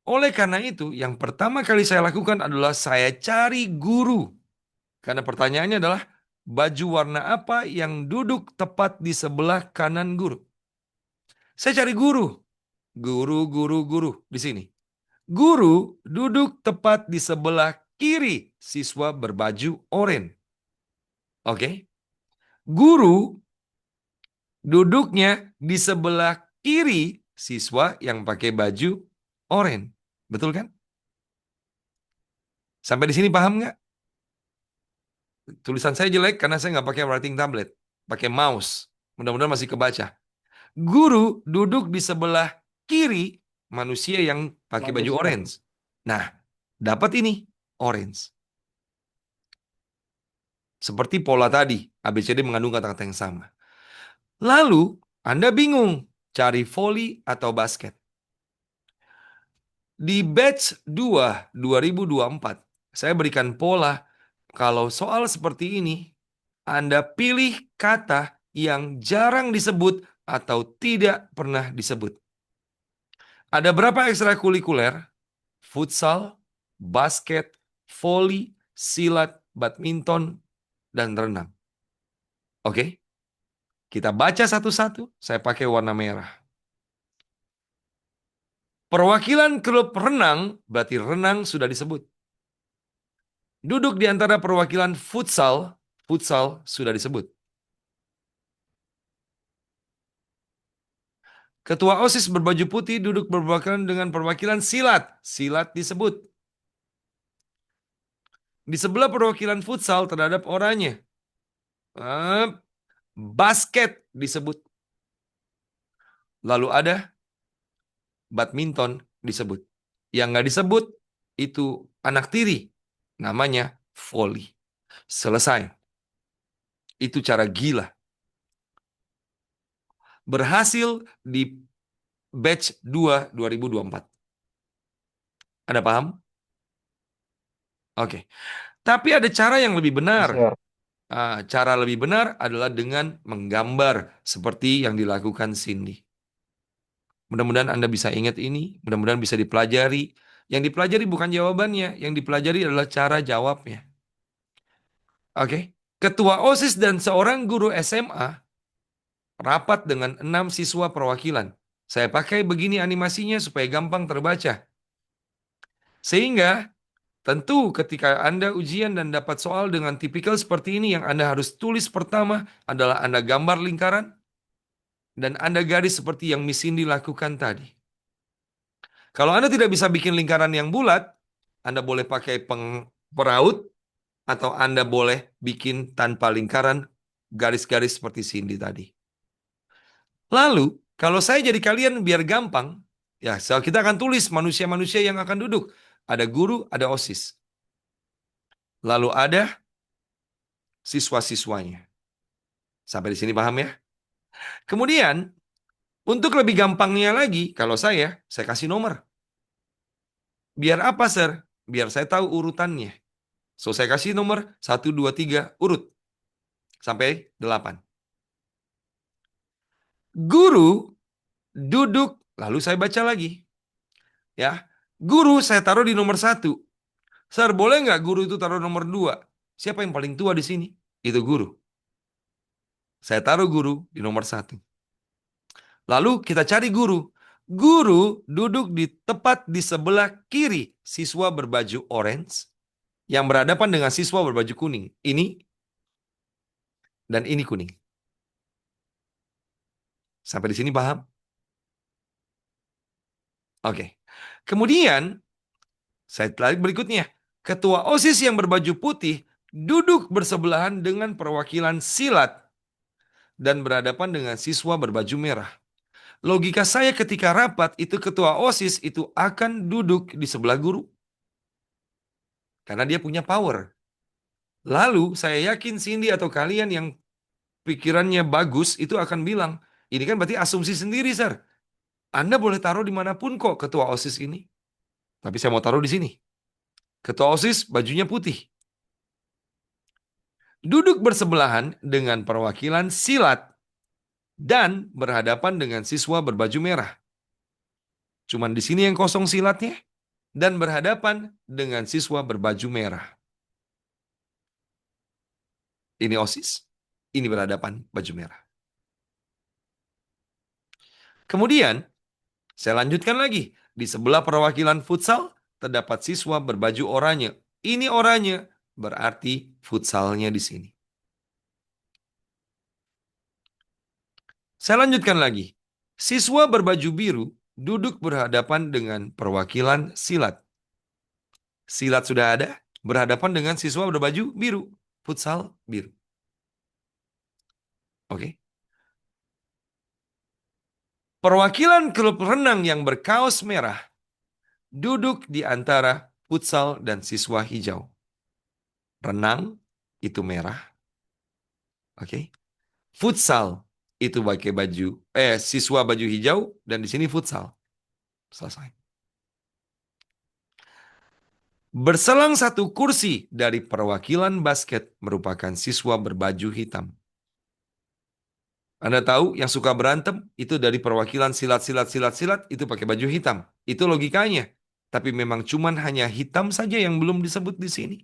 Oleh karena itu, yang pertama kali saya lakukan adalah saya cari guru. Karena pertanyaannya adalah, baju warna apa yang duduk tepat di sebelah kanan guru? Saya cari guru. Guru di sini. Guru duduk tepat di sebelah kiri siswa berbaju oranye. Oke. Guru duduknya di sebelah kiri siswa yang pakai baju oranye. Betul kan? Sampai di sini paham nggak? Tulisan saya jelek karena saya nggak pakai writing tablet. Pakai mouse. Mudah-mudahan masih kebaca. Guru duduk di sebelah kiri manusia yang pakai baju orange. Nah, dapat ini. Orange. Seperti pola tadi. ABCD mengandung kata-kata yang sama. Lalu, Anda bingung. Cari voli atau basket. Di batch 2 2024, saya berikan pola. Kalau soal seperti ini, Anda pilih kata yang jarang disebut atau tidak pernah disebut. Ada berapa ekstrakurikuler? Futsal, basket, voli, silat, badminton, dan renang. Oke? Kita baca satu-satu. Saya pakai warna merah. Perwakilan klub renang, berarti renang sudah disebut. Duduk di antara perwakilan futsal, futsal sudah disebut. Ketua OSIS berbaju putih duduk berwakilan dengan perwakilan silat, silat disebut. Di sebelah perwakilan futsal terhadap oranye. Basket disebut. Lalu ada badminton disebut. Yang nggak disebut itu anak tiri. Namanya voli. Selesai. Itu cara gila. Berhasil di batch 2 2024. Anda paham? Oke. Tapi ada cara yang lebih benar. Cara lebih benar adalah dengan menggambar seperti yang dilakukan Cindy. Mudah-mudahan Anda bisa ingat ini, mudah-mudahan bisa dipelajari. Yang dipelajari bukan jawabannya, yang dipelajari adalah cara jawabnya. Oke. Ketua OSIS dan seorang guru SMA rapat dengan 6 siswa perwakilan. Saya pakai begini animasinya supaya gampang terbaca. Sehingga tentu ketika Anda ujian dan dapat soal dengan tipikal seperti ini, yang Anda harus tulis pertama adalah Anda gambar lingkaran dan Anda garis seperti yang Miss Cindy lakukan tadi. Kalau Anda tidak bisa bikin lingkaran yang bulat, Anda boleh pakai peraut atau Anda boleh bikin tanpa lingkaran garis-garis seperti Cindy tadi. Lalu, kalau saya jadi kalian biar gampang, ya kita akan tulis manusia-manusia yang akan duduk. Ada guru, ada OSIS. Lalu ada siswa-siswanya. Sampai di sini paham ya? Kemudian, untuk lebih gampangnya lagi, kalau saya kasih nomor. Biar apa, Sir? Biar saya tahu urutannya. So, saya kasih nomor 1, 2, 3, urut. Sampai 8. Guru duduk, lalu saya baca lagi. Ya, guru saya taruh di nomor 1. Sir, boleh nggak guru itu taruh nomor 2? Siapa yang paling tua di sini? Itu guru. Saya taruh guru di nomor 1. Lalu kita cari guru. Guru duduk tepat di sebelah kiri siswa berbaju orange yang berhadapan dengan siswa berbaju kuning. Ini dan ini kuning. Sampai di sini paham? Oke. Kemudian, saya tarik berikutnya. Ketua OSIS yang berbaju putih duduk bersebelahan dengan perwakilan silat dan berhadapan dengan siswa berbaju merah. Logika saya ketika rapat itu ketua OSIS itu akan duduk di sebelah guru. Karena dia punya power. Lalu saya yakin Cindy atau kalian yang pikirannya bagus itu akan bilang, ini kan berarti asumsi sendiri, Sir. Anda boleh taruh dimanapun kok ketua OSIS ini. Tapi saya mau taruh di sini. Ketua OSIS bajunya putih. Duduk bersebelahan dengan perwakilan silat dan berhadapan dengan siswa berbaju merah. Cuman di sini yang kosong silatnya dan berhadapan dengan siswa berbaju merah. Ini OSIS, ini berhadapan baju merah. Kemudian, saya lanjutkan lagi. Di sebelah perwakilan futsal, terdapat siswa berbaju oranye. Ini oranye, berarti futsalnya di sini. Saya lanjutkan lagi. Siswa berbaju biru duduk berhadapan dengan perwakilan silat. Silat sudah ada, berhadapan dengan siswa berbaju biru. Futsal biru. Oke. Perwakilan klub renang yang berkaos merah duduk di antara futsal dan siswa hijau. Renang itu merah. Oke. Futsal itu pakai baju siswa baju hijau dan di sini futsal. Selesai. Berselang satu kursi dari perwakilan basket merupakan siswa berbaju hitam. Anda tahu yang suka berantem itu dari perwakilan silat itu pakai baju hitam. Itu logikanya. Tapi memang cuman hanya hitam saja yang belum disebut di sini.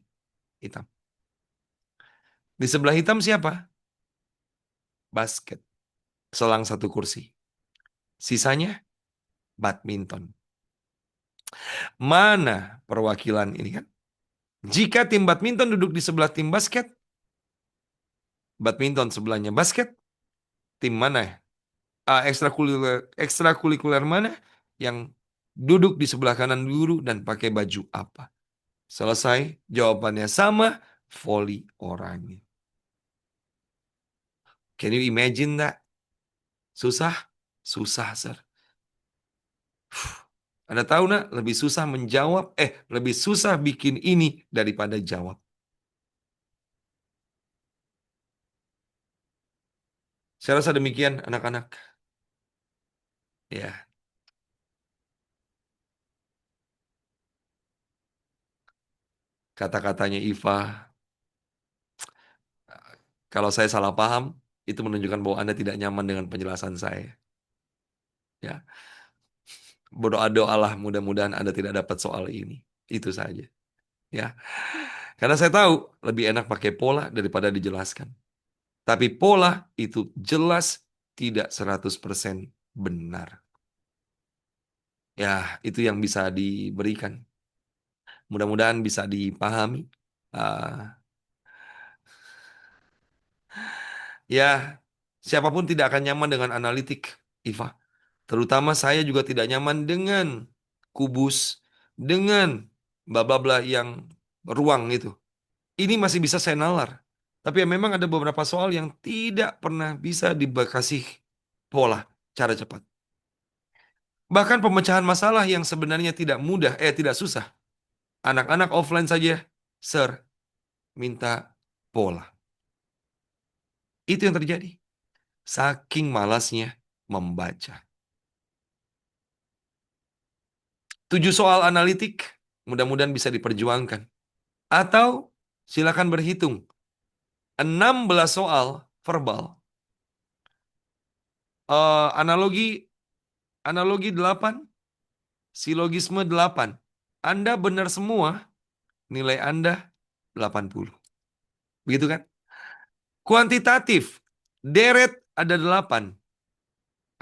Hitam. Di sebelah hitam siapa? Basket. Selang satu kursi. Sisanya badminton. Mana perwakilan ini kan? Jika tim badminton duduk di sebelah tim basket, badminton sebelahnya basket, tim mana ya? Ekstrakurikuler mana yang duduk di sebelah kanan guru dan pakai baju apa? Selesai, jawabannya sama, voli oranye. Can you imagine that? Susah? Susah, sir. Anda tahu nak, lebih susah menjawab, lebih susah bikin ini daripada jawab. Saya rasa demikian anak-anak. Ya. Kata-katanya Iva, kalau saya salah paham, itu menunjukkan bahwa Anda tidak nyaman dengan penjelasan saya. Ya. Berdoa-doalah mudah-mudahan Anda tidak dapat soal ini. Itu saja. Ya. Karena saya tahu lebih enak pakai pola daripada dijelaskan. Tapi pola itu jelas tidak 100% benar. Ya, itu yang bisa diberikan. Mudah-mudahan bisa dipahami. Ya, siapapun tidak akan nyaman dengan analitik, Iva. Terutama saya juga tidak nyaman dengan kubus, dengan bla-bla-bla yang ruang itu. Ini masih bisa saya nalar. Tapi memang ada beberapa soal yang tidak pernah bisa dikasih pola, cara cepat. Bahkan pemecahan masalah yang sebenarnya tidak mudah, tidak susah. Anak-anak offline saja, sir, minta pola. Itu yang terjadi. Saking malasnya membaca. 7 soal analitik, mudah-mudahan bisa diperjuangkan. Atau silakan berhitung. 16 soal verbal. Analogi 8, silogisme 8. Anda benar semua, nilai Anda 80. Begitu kan? Kuantitatif, deret ada 8.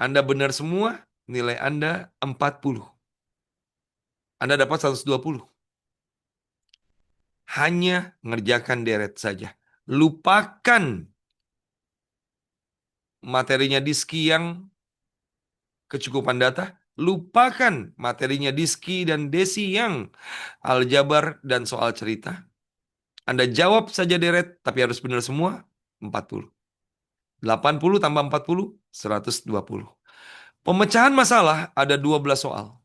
Anda benar semua, nilai Anda 40. Anda dapat 120. Hanya ngerjakan deret saja. Lupakan materinya Diski yang kecukupan data. Lupakan materinya Diski dan Desi yang aljabar dan soal cerita. Anda jawab saja deret, tapi harus benar semua, 40. 80 tambah 40, 120. Pemecahan masalah ada 12 soal.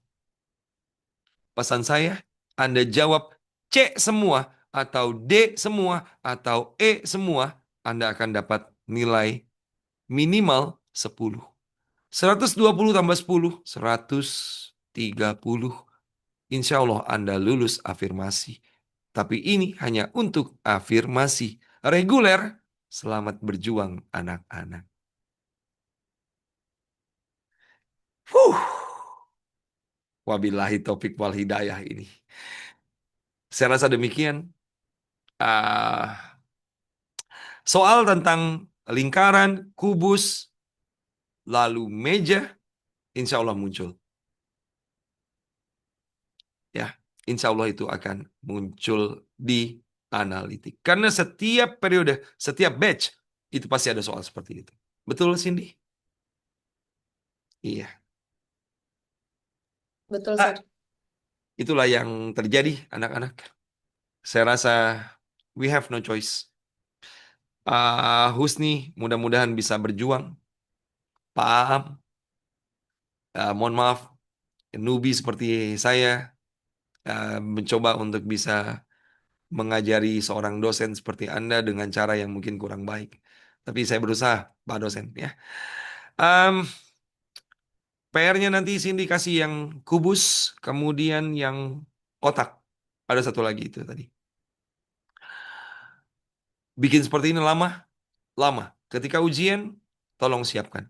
Pesan saya, Anda jawab C semua, atau D semua, atau E semua, Anda akan dapat nilai minimal 10. 120 tambah 10, 130. Insya Allah Anda lulus afirmasi Tapi ini hanya untuk afirmasi. Reguler, selamat berjuang anak-anak. Wabillahi taufik wal hidayah ini. Saya rasa demikian. Soal tentang lingkaran, kubus, lalu meja, insya Allah muncul. Ya, insya Allah itu akan muncul di analitik. Karena setiap periode, setiap batch, itu pasti ada soal seperti itu. Betul, Cindy? Iya. Betul, Sir. Itulah yang terjadi, anak-anak. Saya rasa we have no choice. Husni mudah-mudahan bisa berjuang. Pak Am, mohon maaf, newbie seperti saya mencoba untuk bisa mengajari seorang dosen seperti Anda dengan cara yang mungkin kurang baik. Tapi saya berusaha, Pak dosen, ya. PR-nya nanti Cindy kasih yang kubus, kemudian yang kotak. Ada satu lagi itu tadi. Bikin seperti ini lama. Ketika ujian, tolong siapkan.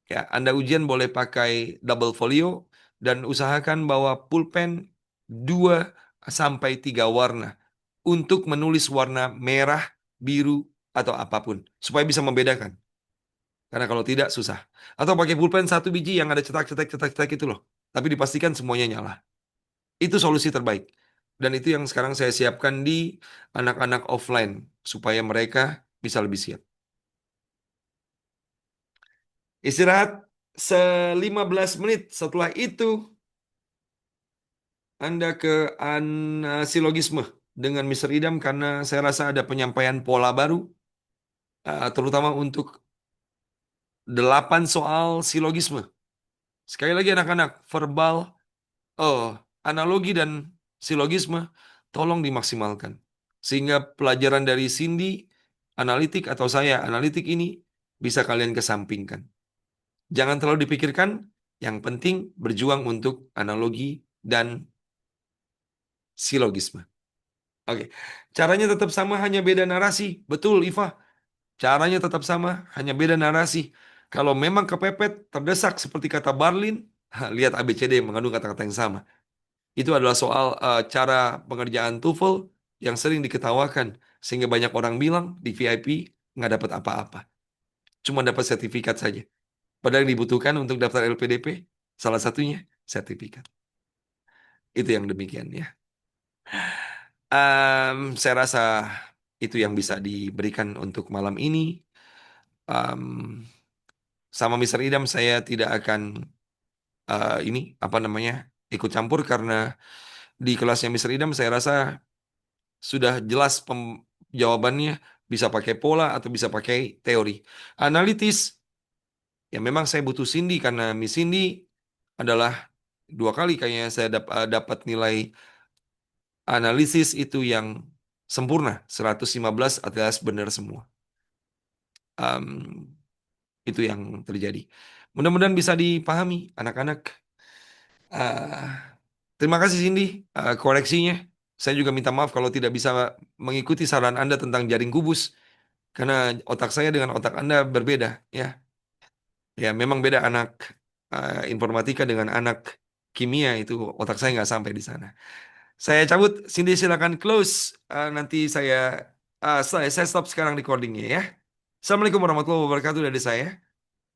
Ya, Anda ujian boleh pakai double folio dan usahakan bawa pulpen 2 sampai 3 warna untuk menulis warna merah, biru, atau apapun supaya bisa membedakan. Karena kalau tidak susah. Atau pakai pulpen 1 biji yang ada cetak itu loh. Tapi dipastikan semuanya nyala. Itu solusi terbaik. Dan itu yang sekarang saya siapkan di anak-anak offline supaya mereka bisa lebih siap. Istirahat 15 menit. Setelah itu Anda ke silogisme dengan Mr. Idam karena saya rasa ada penyampaian pola baru terutama untuk 8 soal silogisme. Sekali lagi anak-anak, verbal, analogi dan silogisme tolong dimaksimalkan. Sehingga pelajaran dari Cindy analitik atau saya analitik ini bisa kalian kesampingkan. Jangan terlalu dipikirkan, yang penting berjuang untuk analogi dan silogisme. Oke, caranya tetap sama, hanya beda narasi. Betul, Iva. Caranya tetap sama, hanya beda narasi. Kalau memang kepepet, terdesak seperti kata Barlin, lihat ABCD yang mengandung kata-kata yang sama. Itu adalah soal cara pengerjaan TOEFL yang sering diketawakan. Sehingga banyak orang bilang di VIP nggak dapat apa-apa. Cuma dapat sertifikat saja. Padahal yang dibutuhkan untuk daftar LPDP, salah satunya sertifikat. Itu yang demikian ya. Saya rasa itu yang bisa diberikan untuk malam ini. Sama Mr. Idam saya tidak akan ikut campur karena di kelasnya Mr. Idam saya rasa sudah jelas jawabannya, bisa pakai pola atau bisa pakai teori. Analitis, ya memang saya butuh Cindy karena Miss Cindy adalah 2 kali kayaknya saya dapat nilai analisis itu yang sempurna, 115 alias benar semua. Itu yang terjadi. Mudah-mudahan bisa dipahami anak-anak. Terima kasih Cindy koreksinya. Saya juga minta maaf kalau tidak bisa mengikuti saran Anda tentang jaring kubus. Karena otak saya dengan otak Anda berbeda. Ya memang beda anak informatika dengan anak kimia, itu otak saya nggak sampai di sana. Saya cabut, Cindy silakan close. Nanti saya stop sekarang recordingnya ya. Assalamualaikum warahmatullahi wabarakatuh dari saya.